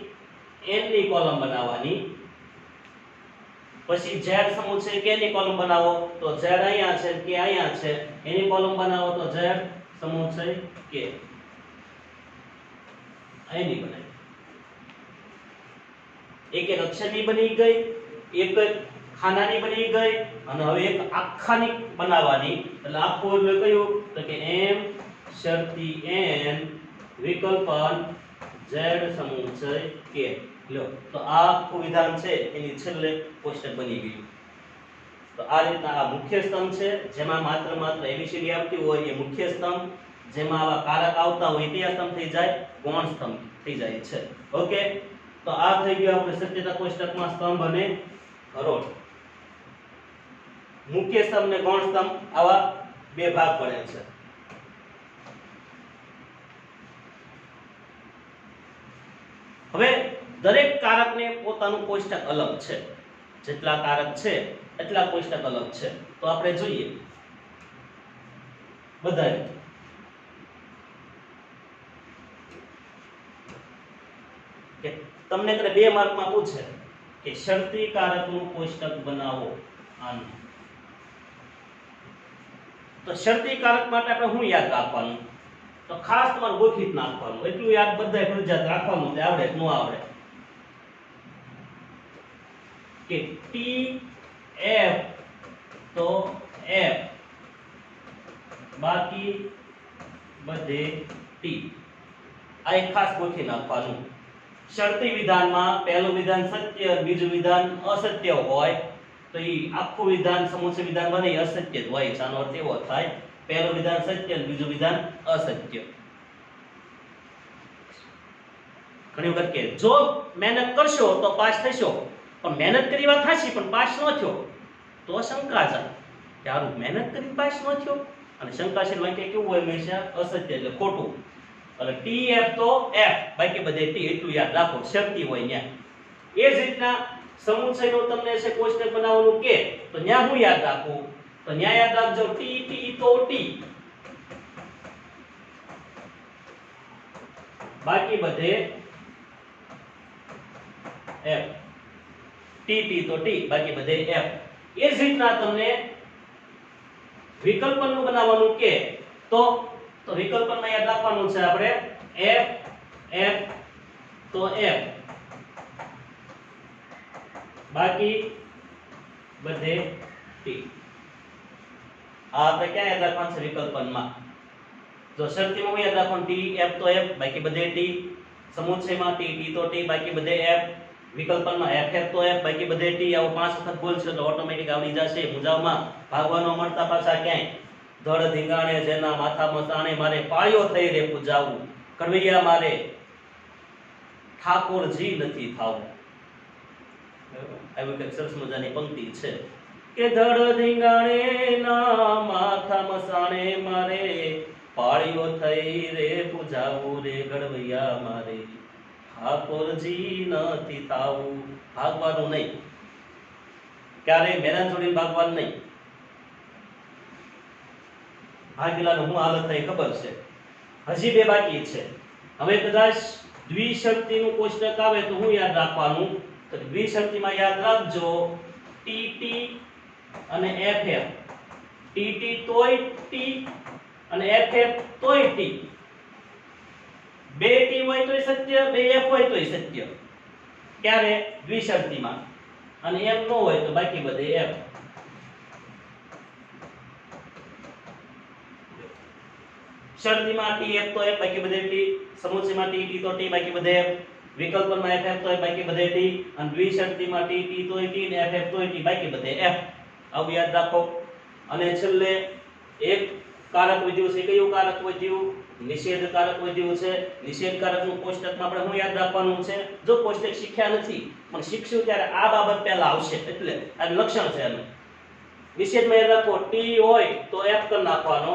A: n ની કોલમ બનાવવાની પછી z સમુચ્ચય k ની કોલમ બનાવો તો z અહીંયા છે k અહીંયા છે એની કોલમ બનાવો તો z સમુચ્ચય k એની બનાવી એક એક અક્ષરની બની ગઈ એક ખાનાની બની ગઈ અને હવે એક આખાની બનાવવાની એટલે આખું એટલે કયું તો કે m શરતી n વિકલ્પન z સમુચ્ચય k લો તો આ આખું વિધાન છે એની છેલ્લે કોષ્ટક બની ગયું તો આ રીતના આ મુખ્ય સ્તંભ છે જેમાં માત્ર એબીસીડી આવતી હોય એ મુખ્ય સ્તંભ જેમાં આવા કારક આવતા હોય તે સ્તંભ થઈ જાય ગૌણ સ્તંભ થઈ જાય છે ઓકે તો આ થઈ ગયું આપણે સત્યતા કોષ્ટકમાં સ્તંભ અને હરોળ મુખ્ય સ્તંભ ને ગૌણ સ્તંભ આવા બે ભાગ પડે છે હવે દરેક કારકને પોતાનું કોષ્ટક અલગ છે જેટલા કારક છે એટલા કોષ્ટક અલગ છે તો આપણે જોઈએ બધાય કે તમને કરે 2 માર્કમાં પૂછે કે શરતી કારકનું કોષ્ટક બનાવો આનું તો શરતી કારક માટે આપણે શું યાદ રાખવાનું તો ખાસ તમારે ગોખી નાખવાનું એટલું યાદ બધાય ફરજિયાત રાખવાનું તે આવડે ન આવડે કે t f તો તો f બાકી બધે t। આ એક ખાસ ગોઠવી નાખવાનું। શરતી વિધાનમાં પહેલું વિધાન સત્ય બીજું વિધાન અસત્ય હોય તો ઈ આખું વિધાન સમુચય વિધાન બને ઈ અસત્ય જ હોય। આનો અર્થ એવો થાય પહેલું વિધાન સત્ય અને બીજું વિધાન અસત્ય। ઘણી વખત કે જો મહેનત કરશો તો પાસ થશો, પણ મહેનત કરી વાત થાશી પણ પાસ ન થયો તો શંકા જાય કે હારું મહેનત કરી પાસ ન થયો। અને શંકાશીલ વાક્ય કેવું હોય હંમેશા અસત્ય એટલે ખોટું। એટલે tf તો f બાકી બધે t એટલું યાદ રાખો શરતી હોય ન્યા। એ જ રીતના સમુચયનો તમને છે કોષ્ટક બનાવવાનું કે તો ન્યા હું યાદ રાખું તો ન્યા યાદ રાખજો t તો t બાકી બધે f t તો t બાકી બધે f। એ જ રીતના તમને વિકલ્પનનું બનાવવાનું કે તો વિકલ્પનમાં યાદ રાખવાનું છે આપણે f f તો f બાકી બધે t। આ આપણે ક્યાં યાદ રાખવાનું છે વિકલ્પનમાં? જો શરતીમાં હું યાદ રાખવાનું t f તો f બાકી બધે t, સમુચયમાં t તો t બાકી બધે f, વિકલ્પનમાં f f તો f બાકી બધે t। આવો 5 વખત બોલશો તો ઓટોમેટિક આવડી જશે। મુજાવમાં ભાગવાનો મળતા પાછા ક્યાંય ધડ ધીંગાણે જેના માથામાં તાણે મારે પાળ્યો થઈ રે પૂજાવું, કડવૈયા મારે ઠાકોરજી નથી થાવું। આવી કંઈક સરસ મજાની પંક્તિ છે કે ધડ ધીંગાણે ના માથામાં સાણે મારે પાળ્યો થઈ રે પૂજાવું રે ગડવૈયા મારે ઠાકોરજી નથી થાવું। ભાગવાનું નહીં, ક્યારે મેદાન છોડીને ભાગવાનું નહીં। ભાગેલાનો હું હાલત થઈ ખબર છે? હજી બે બાકી છે। હવે કદાચ દ્વિશરતીનું કોષ્ટક આવે તો હું યાદ રાખવાનું તો દ્વિશરતીમાં યાદ રાખજો tt અને ff। tt તોય t અને ff તોય t। બે t હોય તોય સત્ય, બે f હોય તોય સત્ય। ક્યારે? દ્વિશરતીમાં। અને એમ ન હોય તો બાકી બધે f। શરતીમાં t f તો f બાકી બધે t, સમુચયમાં t તો t બાકી બધે f, વિકલ્પનમાં f f તો f બાકી બધે t, અને દ્વિશરતીમાં t તો t ને f f તો t બાકી બધે f। આવું યાદ રાખો। અને છેલ્લે એક કારક વધ્યું છે। કયું કારક વધ્યું? નિષેધ કારક વધ્યું છે। નિષેધ કારકનું કોષ્ટકમાં આપણે શું યાદ રાખવાનું છે? જો કોષ્ટક શીખ્યા નથી પણ શીખશું ત્યારે આ બાબત પહેલા આવશે, એટલે આ લક્ષણ છે એનું। નિષેધમાં યાદ રાખો t હોય તો f કરી નાખવાનો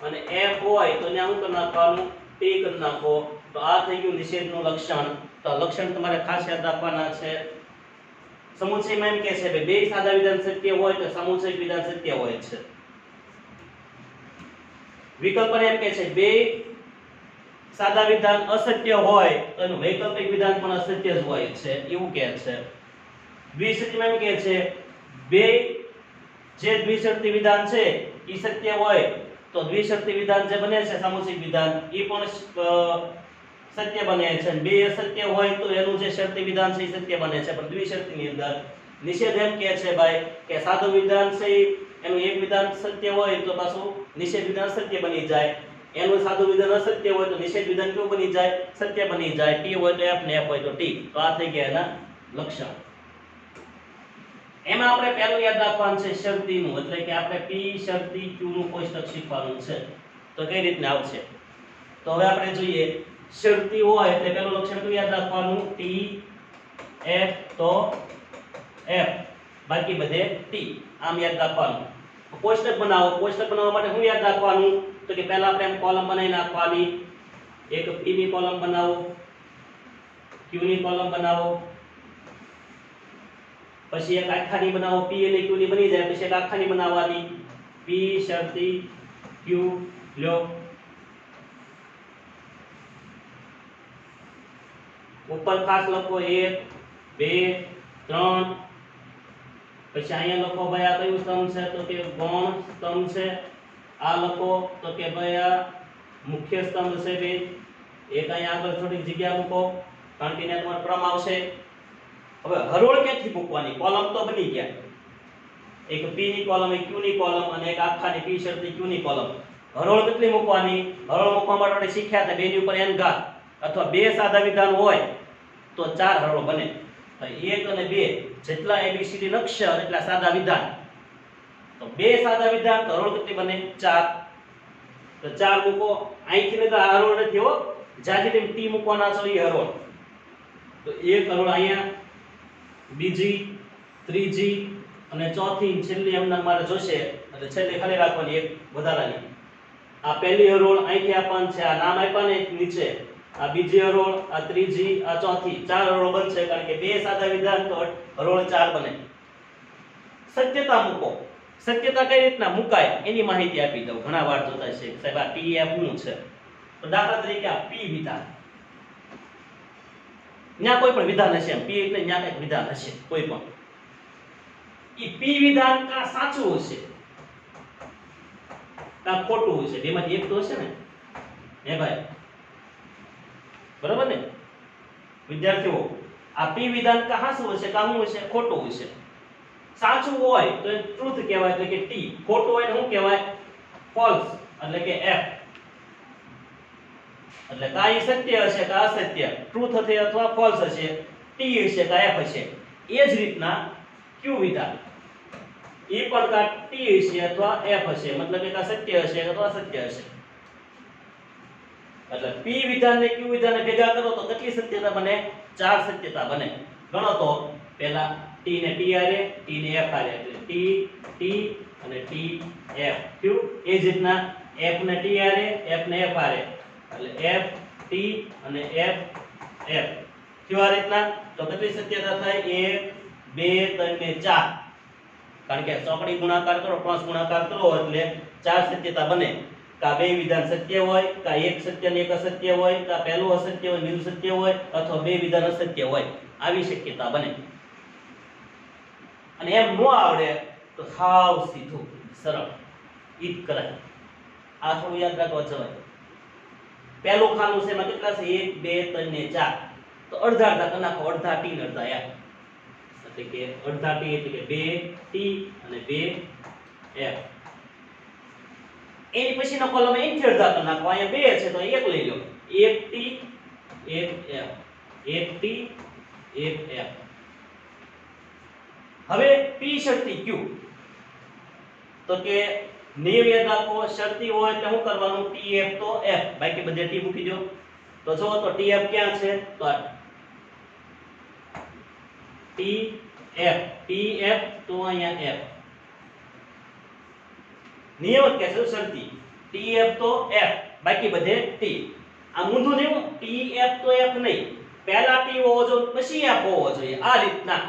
A: અને f હોય તો ત્યાં શું કરી નાખવાનું? t કરી નાખો। તો આ થઈ ગયું નિષેધનું લક્ષણ। તો આ લક્ષણ તમારે ખાસ યાદ રાખવાના છે। સમુચયમાં એમ કે છે કે બે સાદા વિધાન સત્ય હોય તો સમુચય વિધાન સત્ય હોય છે। વિકલ્પન એમ કે છે બે સાદા વિધાન અસત્ય હોય તો એનું વૈકલ્પિક વિધાન પણ અસત્ય જ હોય છે, એવું કહે છે। દ્વિશરતીમાં એમ કે છે બે જે દ્વિશરતી વિધાન છે ઈ સત્ય હોય તો દ્વિશરતી વિધાન જે બને છે સામુચિક વિધાન એ પણ સત્ય બને છે। બે અસત્ય હોય તો એનું જે શરતી વિધાન છે એ સત્ય બને છે। પણ દ્વિશરતીની અંદર નિષેધ એમ કહે છે ભાઈ કે સાદું વિધાન છે એનું એક વિધાન સત્ય હોય તો પાછું નિષેધ વિધાન સત્ય બની જાય, એનું સાદું વિધાન અસત્ય હોય તો નિષેધ વિધાન કેવું બની જાય? સત્ય બની જાય। t હોય તો f ને f હોય તો t। તો આ થઈ ગયા એના લક્ષણ। એમાં આપણે પહેલું યાદ રાખવાનું છે શરતીનું, એટલે કે આપણે p શરતી q નું કોષ્ટક શીખવાનું છે। તો કઈ રીતના આવશે? તો હવે આપણે જોઈએ શરતી હોય એટલે પહેલું લક્ષણ કયું યાદ રાખવાનું? t f તો f બાકી બધે t। આમ યાદ રાખવાનું। કોષ્ટક બનાવો। કોષ્ટક બનાવવા માટે શું યાદ રાખવાનું? તો કે પહેલા આપણે એમ કોલમ બનાવી નાખવાની। એક p ની કોલમ બનાવો, q ની કોલમ બનાવો, પછી એક આખાની બનાવો। p અને q ની બની જાય પછી એક આખાની બનાવવાની। p શરતી q લ્યો, ઉપર ખાસ લખો 1 2 3, પછી અહીંયા લખો ભાઈ આ કયું સ્તંભ છે? તો કે ગૌણ સ્તંભ છે। આ લખો તો કે ભાઈ આ મુખ્ય સ્તંભ છે બે। એક અહીંયા આગળ થોડી જગ્યા મૂકો કારણ કે એનો તમારો ક્રમ આવશે। હવે હરોળ ક્યાંથી મૂકવાની? કોલમ તો બની ગયા, એક p ની કોલમ, એક q ની કોલમ અને એક આખાની p શરતી q ની કોલમ. હરોળ કેટલી મૂકવાની? હરોળ મૂકવા માટે આપણે શીખ્યા હતા 2 ની ઉપર n ઘાત અથવા બે સાદા વિધાન હોય તો 4 હરોળ બને. તો 1 અને 2 જેટલા abcd અક્ષર એટલા સાદા વિધાન. તો બે સાદા વિધાન તો હરોળ કેટલી બને? 4. તો 4 મૂકો. અહીંથી ને તો આ હરોળ નથી હો, જ્યાંથી તમે t મૂકવાના છો એ હરોળ. તો એક હરોળ અહીંયા, બીજી, ત્રીજી અને ચોથી છેલ્લી એમના મારે જોશે એટલે છેલ્લે ખાલી રાખવાની એક વધારાની. આ પહેલી હરોળ અહીંથી આપવાનું છે, આ નામ આપ્યા ને નીચે, આ બીજી હરોળ, આ ત્રીજી, આ ચોથી, 4 હરોળ બનશે કારણ કે બે સાદા વિધાન તો હરોળ 4 બને. સત્યતા મૂકો. સત્યતા કઈ રીતના મુકાય એની માહિતી આપી દઉં. ઘણા વાર જોતા છે સાહેબ આ pf શું છે? તો દાખલા તરીકે આ p વિધાન, ન્યા કોઈ પણ વિધાન હશે, p એટલે ન્યા કંઈક વિધાન હશે કોઈ પણ. ઈ p વિધાન કા સાચું હશે કા ખોટું હશે, બેમાંથી એક તો હશે ને હે ભાઈ, બરાબર ને વિદ્યાર્થીઓ? આ p વિધાન કા સાચું હશે કા શું હશે? ખોટું હશે. સાચું હોય તો એ ટ્રુથ કહેવાય એટલે કે t, ખોટું હોય તો શું કહેવાય? ફોલ્સ એટલે કે f. એટલે કા ઈ સત્ય હશે કા અસત્ય, ટ્રુથ હશે અથવા ફોલ્સ હશે, t હશે કા f હશે. એ જ રીતના q વિધાન, ઈ પણ કા t હશે અથવા f હશે, મતલબ કે કા સત્ય હશે અથવા અસત્ય હશે. એટલે p વિધાન ને q વિધાનને ભેગા કરો તો કેટલી સત્યતા બને? 4 સત્યતા બને. ગણો તો પહેલા t ને t આરે, t ને f આરે એટલે t t અને t f થયું. એ જ રીતના f ને t આરે, f ને f આરે એટલે f t અને f f થયું. આ રીતના તો કેટલી સત્યતા થાય? 1 2 3 ને 4. કારણ કે ચોકડી ગુણાકાર કરો, ક્રોસ ગુણાકાર કરો એટલે 4 સત્યતા બને. કા બે વિધાન સત્ય હોય, કા એક સત્ય ને એક અસત્ય હોય, કા પહેલું અસત્ય હોય બીજું સત્ય હોય, અથવા બે વિધાન અસત્ય હોય. આવી શક્યતા બને. અને એમ ન આવડે તો હાવ સીધું સરળ ઈજ કરાય. આ થોડું યાદ રાખવા જવાય. પહેલું ખાનું છે એમાં કેટલા છે? 1 2 3 ને 4. તો અડધા અડધા કરી નાખો, અડધા t ને અડધા f. એટલે કે અડધા t એટલે કે 2t અને 2f. એની પછીનો કોલમ અહીંથી અડધા કરી નાખો. અહીંયા 2 છે તો 1 લઈ લો. 1t 1f, 1t 1f. હવે p શરતી q. તો કે નિયમ યાદ રાખો, શરતી હોય એટલે શું કરવાનું? tf તો f, બાકી બધે t મૂકી દો. તો જો તો tf ક્યાં છે? તો tf, tf તો અહીંયા f. નિયમ કે છે શરતી tf તો f, બાકી બધે t. આ મૂંધું નહીં, tf તો f નહીં, પહેલા t હોવો જોઈએ પછી f હોવો જોઈએ. આ રીતના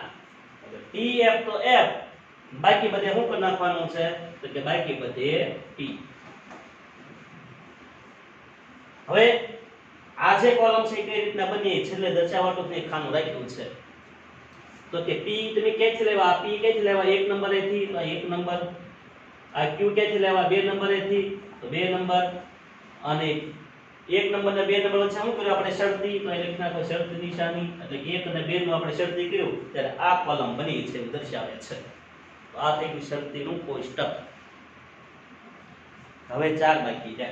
A: tf તો f, બાકી બધે શું કરી નાખવાનું છે? તો કે બાકી બધે t. હવે આ જે કોલમ છે કઈ રીતના બની છેલ્લે દર્શાવવાનું એક ખાનું રાખ્યું છે. તો કે p તમે ક્યાંથી લેવા? p ક્યાંથી લેવા? 1 નંબરે થી તો 1 નંબર. આ q ક્યાંથી લેવા? 2 નંબરે થી તો 2 નંબર. અને 1 નંબર ને 2 નંબર વચ્ચે શું કર્યું આપણે? શરતી. તો એ લખી નાખો શરતી નિશાની. એટલે 1 અને 2 નું આપણે શરતી કર્યું ત્યારે આ કોલમ બની છે એવું દર્શાવે છે. તો આ થઈ ગયું શરતીનું કોષ્ટક. હવે 4 બાકી છે.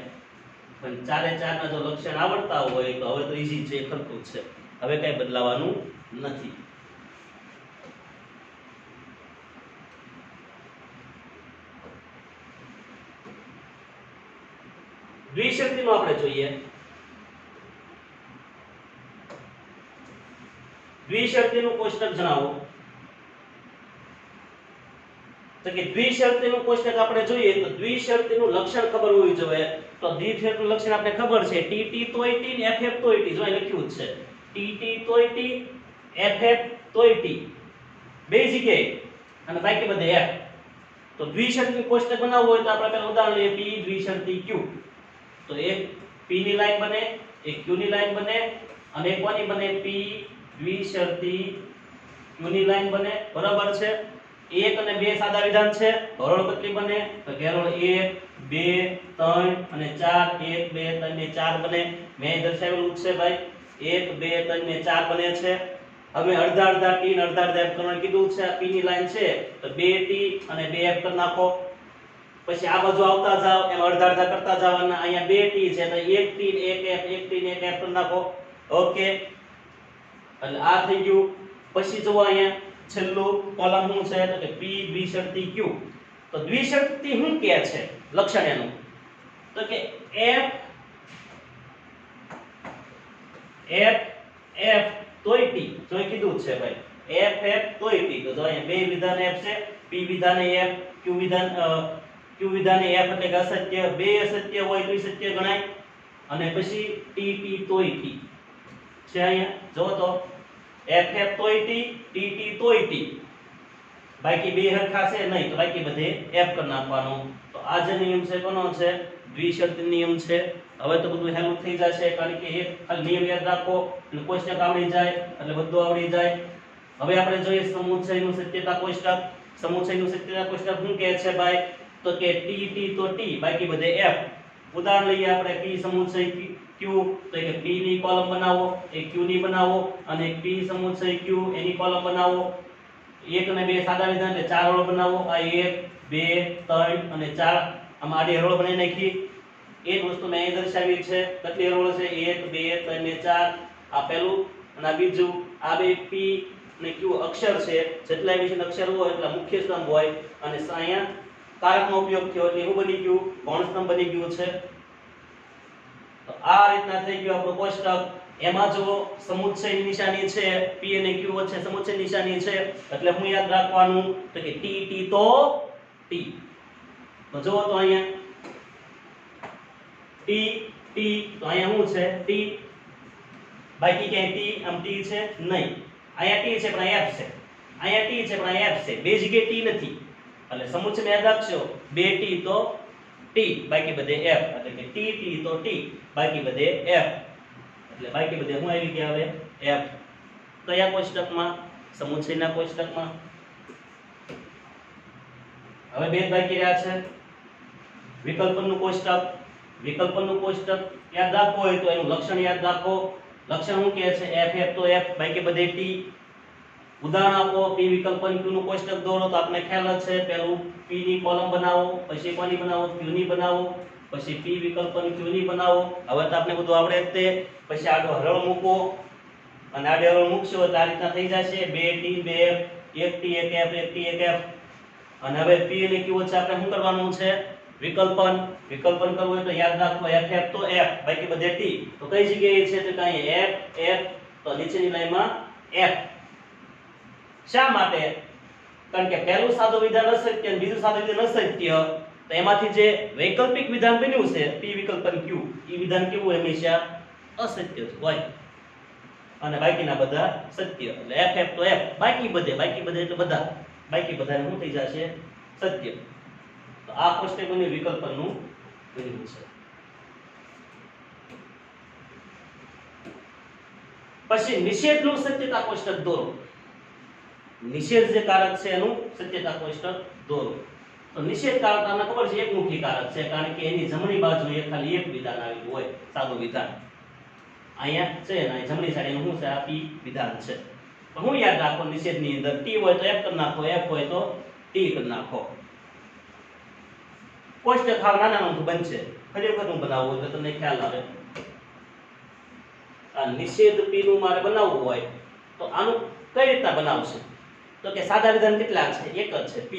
A: પણ 4 એ 4 ના જો લક્ષણ આવડતા હોય તો હવે તો ઈઝી છે, ખરખું છે. હવે કઈ બદલાવાનું નથી. દ્વિશક્તિનો આપણે જોઈએ. દ્વિશક્તિનું કોષ્ટક જણાવો. તો કે દ્વિશક્તિનું કોષ્ટક આપણે જોઈએ તો દ્વિશક્તિનું લક્ષણ ખબર હોવી જોઈએ. તો દ્વિશક્તિનું લક્ષણ આપણે ખબર છે tt તોય t ને ff તોય t. જો અહીં લખ્યું છે tt તોય t, ff તોય t, બે જગ્યાએ અને બાકી બધે f. તો દ્વિશક્તિનું કોષ્ટક બનાવવું હોય તો આપણે પહેલા ઉદાહરણ લઈએ. p દ્વિશક્તિ q. તો એક p ની લાઈન બને, એક q ની લાઈન બને અને એક કોની બને? p દ્વિશક્તિ q ની લાઈન બને. બરાબર છે. 1 અને 2 સાદા વિધાન છે. હરોળ કેટલી બને? તો કે હરોળ 1 2 3 અને 4. 1 2 3 ને 4 બને. મેં દર્શાવેલું છે ભાઈ 1 2 3 ને 4 બને છે. હવે અડધા અડધા t ને અડધા અડધા f કરવાનું કીધું છે. આ p ની લાઈન છે તો 2t અને 2f કરી નાખો. પછી આ બાજુ આવતા જાવ એમ અડધા અડધા કરતા જવાના. અહીંયા 2t છે તો 1t ને 1f 1t ને 1f કરી નાખો. ઓકે, એટલે આ થઈ ગયું. પછી જુઓ અહીંયા છેલ્લું કોલમ શું છે તો કે p દ્વિશક્તિ q. તો દ્વિશક્તિ શું કહે છે લક્ષણ એનું તો કે f તોય t જોઈ કીધું છે ભાઈ f તોય t. તો જો અહીંયા બે વિધાન f છે, p વિધાન f, q વિધાન f એટલે કે અસત્ય. બે અસત્ય હોય તો સત્ય ગણાય. અને પછી t તોય t છે. અહીંયા જો તો f તોય t, t તોય t. બાકી બે હરખા છે નહીં તો બાકી બધે f કરી નાખવાનું. તો આ જે નિયમ છે કોનો છે? દ્વિશક્તિ નિયમ છે. હવે તો બધું હેલું થઈ જશે કારણ કે એક ખાલી નિયમ યાદ રાખો અને કોષ્ટક આવડી જાય એટલે બધું આવડી જાય. હવે આપણે જોઈએ સમુચ્ચયનું સત્યતા કોષ્ટક. સમુચ્ચયનું સત્યતા કોષ્ટક શું કહે છે ભાઈ તો કે t તો t બાકી બધે f. ઉદાહરણ લઈએ આપણે p સમુચ્ચય q તો કે p ની કોલમ બનાવો, એ q ની બનાવો અને p સમુચ્ચય q એની કોલમ બનાવો. 1 અને 2 સાદા વિધાન એટલે 4 હરોળ બનાવો. આ 1 2 3 અને 4 આમાં આડી હરોળ બનાવી નાખી. એ જ વસ્તુ મેં અહીં દર્શાવી છે. કેટલી હરોળ છે? 1 2 3 ને 4. આ પહેલું અને આ બીજું. આ બે p અને q અક્ષર છે. જેટલા વિશે અક્ષર હોય એટલા મુખ્ય સ્તંભ હોય અને અહીંયા કારકનો ઉપયોગ થયો એટલે શું બની ગયું? ગૌણ સ્તંભ બની ગયું છે. તો આ રીતના થઈ ગયું આપણું કોષ્ટક. એમાં જો સમુચ્ચયની નિશાની છે, p અને q વચ્ચે સમુચ્ચય નિશાની છે એટલે હું યાદ રાખવાનું તો કે t તો t. તો જો તો અહીંયા t તો અહીંયા શું છે? t બાકી ક્યાંય t આમ t છે નહીં. અહીંયા t છે પણ અહીંયા f છે. અહીંયા t છે પણ અહીંયા f છે. બે જગ્યાએ t નથી એટલે સમુચ્ચય યાદ રાખજો. 2t તો t બાકી બધે f એટલે કે t તો t બાકી બધે f એટલે બાકી બધે શું આવી ગયા હવે? f. કયા કોષ્ટકમાં? સમુચ્ચયના કોષ્ટકમાં. હવે બે બાકી રહ્યા છે. વિકલ્પનનું કોષ્ટક. વિકલ્પનનું કોષ્ટક યાદ રાખવું હોય તો એનું લક્ષણ યાદ રાખો. લક્ષણ શું કહે છે? f તો f બાકી બધે t. ઉદાહરણ આપો. p વિકલ્પન q નું કોષ્ટક દોરો તો આપણે ખ્યાલ જ છે. પહેલું p ની કોલમ બનાવો, પછી કોની બનાવો? q ની બનાવો, પછી p વિકલ્પન q ની બનાવો. હવે તો આપણે બધું આવડે જ તે. પછી આડો હરોળ મૂકો અને આડે હરોળ મૂકશો તો આ રીતના થઈ જશે. 2t 2f 1t 1f 1t 1f. અને હવે p અને q વચ્ચે આપણે શું કરવાનું છે? વિકલ્પન. વિકલ્પન કરવું હોય તો યાદ રાખો f તો f બાકી બધે t. તો કઈ જગ્યાએ છે તો કાંઈ f તો નીચેની લાઈનમાં f. શા માટે? કારણ કે પહેલું સાદું વિધાન અસત્ય અને બીજું સાદું વિધાન અસત્ય. તો એમાંથી જે વૈકલ્પિક વિધાન બન્યું છે p વિકલ્પન q એ વિધાન કેવું હોય? હંમેશા અસત્ય જ હોય અને બાકીના બધા સત્ય. એટલે f તો f બાકી બધે એટલે બધા બાકી બધાને શું થઈ જશે? સત્ય. તો આ કોષ્ટક બન્યું વિકલ્પનનું બન્યું છે. પછી નિષેધનું સત્યતા કોષ્ટક દોરો. નિષેધ જે કારક છે એનું સત્યતા કોષ્ટક દોરો. તો નિષેધ કારક તમને ખબર છે એકમુખી કારક છે કારણ કે એની જમણી બાજુએ ખાલી એક વિધાન આવેલું હોય, સાદું વિધાન. અહીંયા છે ને જમણી સાઈડે શું છે? આ p વિધાન છે. તો હું યાદ રાખો નિષેધની અંદર t હોય તો f કરી નાખો, f હોય તો t કરી નાખો. કોષ્ટક હાવ નાના નાનું બનશે. ફરી વખત હું બનાવું એટલે તમને ખ્યાલ આવે. આ નિષેધ p નું મારે બનાવવું હોય તો આનું કઈ રીતના બનાવશે તો કે સાદા વિધાન કેટલા છે? એક જ છે p.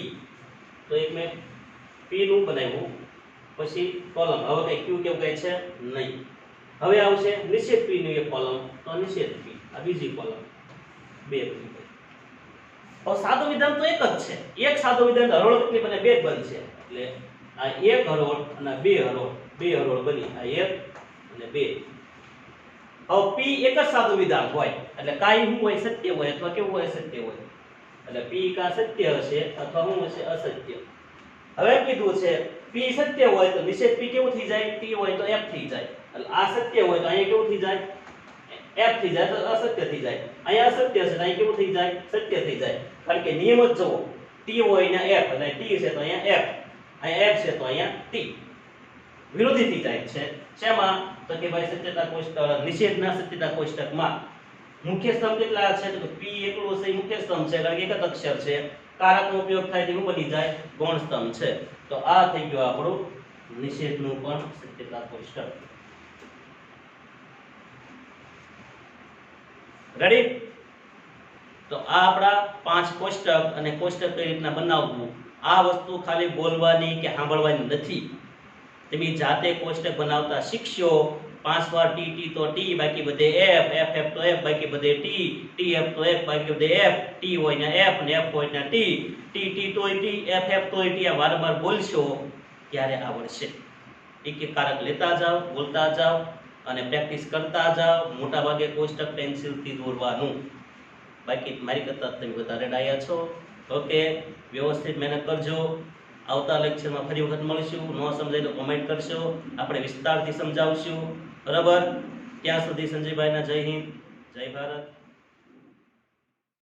A: તો એક મેં p નું બનાવ્યું. પછી કોલમ. હવે કઈ q કેવું કઈ છે નહીં. હવે આવશે નિષેધ p નું એક કોલમ તો નિષેધ p. આ બીજી કોલમ. બે બની ગઈ. હવે સાદું વિધાન તો એક જ છે. એક સાદું વિધાન હરોળ કેટલી બને? બે બનશે. એટલે આ એક હરોળ અને બે હરોળ બની. આ એક અને બે. હવે p એક જ સાદું વિધાન હોય એટલે કાઈ શું હોય? સત્ય હોય અથવા કેવું હોય? સત્ય હોય. એટલે p કા સત્ય હશે અથવા શું હશે? અસત્ય. હવે કીધું છે p સત્ય હોય તો નિષેધ p કેવું થઈ જાય? t હોય તો f થઈ જાય. એટલે આ સત્ય હોય તો અહીંયા કેવું થઈ જાય? f થઈ જાય. તો અસત્ય થઈ જાય. અહીંયા અસત્ય છે તો અહીંયા કેવું થઈ જાય? સત્ય થઈ જાય. કારણ કે નિયમ જ જુઓ. t હોય ને f એટલે t છે તો અહીંયા f, અહીંયા f છે તો અહીંયા t. વિરોધી થઈ જાય છે. શેમાં? તો કે ભાઈ સત્યતા કોષ્ટક નિષેધના સત્યતા કોષ્ટકમાં. મુખ્ય સ્તંભ કેટલા છે તો પી એકલો છે એ મુખ્ય સ્તંભ છે કારણ કે એક જ અક્ષર છે કારકનો ઉપયોગ થાય તો બની જાય ગૌણ સ્તંભ છે તો આ થઈ ગયું આપણું નિષેધનું પણ શક્યતા કોષ્ટક રેડી તો આ આપણા 5 કોષ્ટક અને કોષ્ટક કઈ રીતના બનાવવું આ વસ્તુ ખાલી બોલવાની કે સાંભળવાની નથી તમે જાતે કોષ્ટક બનાવતા શીખશો 5 વાર ટી ટી તો ટી બાકી બધે એફ એફ એફ તો એફ બાકી બધે ટી ટી એફ તો એફ બાકી બધે એફ ટી હોય ને એફ ને એફ હોય ને ટી ટી ટી તોય ટી એફ એફ તોય ટી આ વારંવાર બોલશો ત્યારે આવડશે એક એક કારક લેતા જાઓ બોલતા જાઓ અને પ્રેક્ટિસ કરતા જાઓ મોટા ભાગે કોષ્ટક પેન્સિલથી દોરવાનું બાકી મારી કરતા તમે વધારે ડાયા છો ઓકે વ્યવસ્થિત મહેનત કરજો આવતા લેક્ચરમાં ફરી વખત મળીશું ન સમજાય તો કોમેન્ટ કરશો આપણે વિસ્તારથી સમજાવશું બરાબર ત્યાં સુધી સંજયભાઈના જય હિન્દ જય ભારત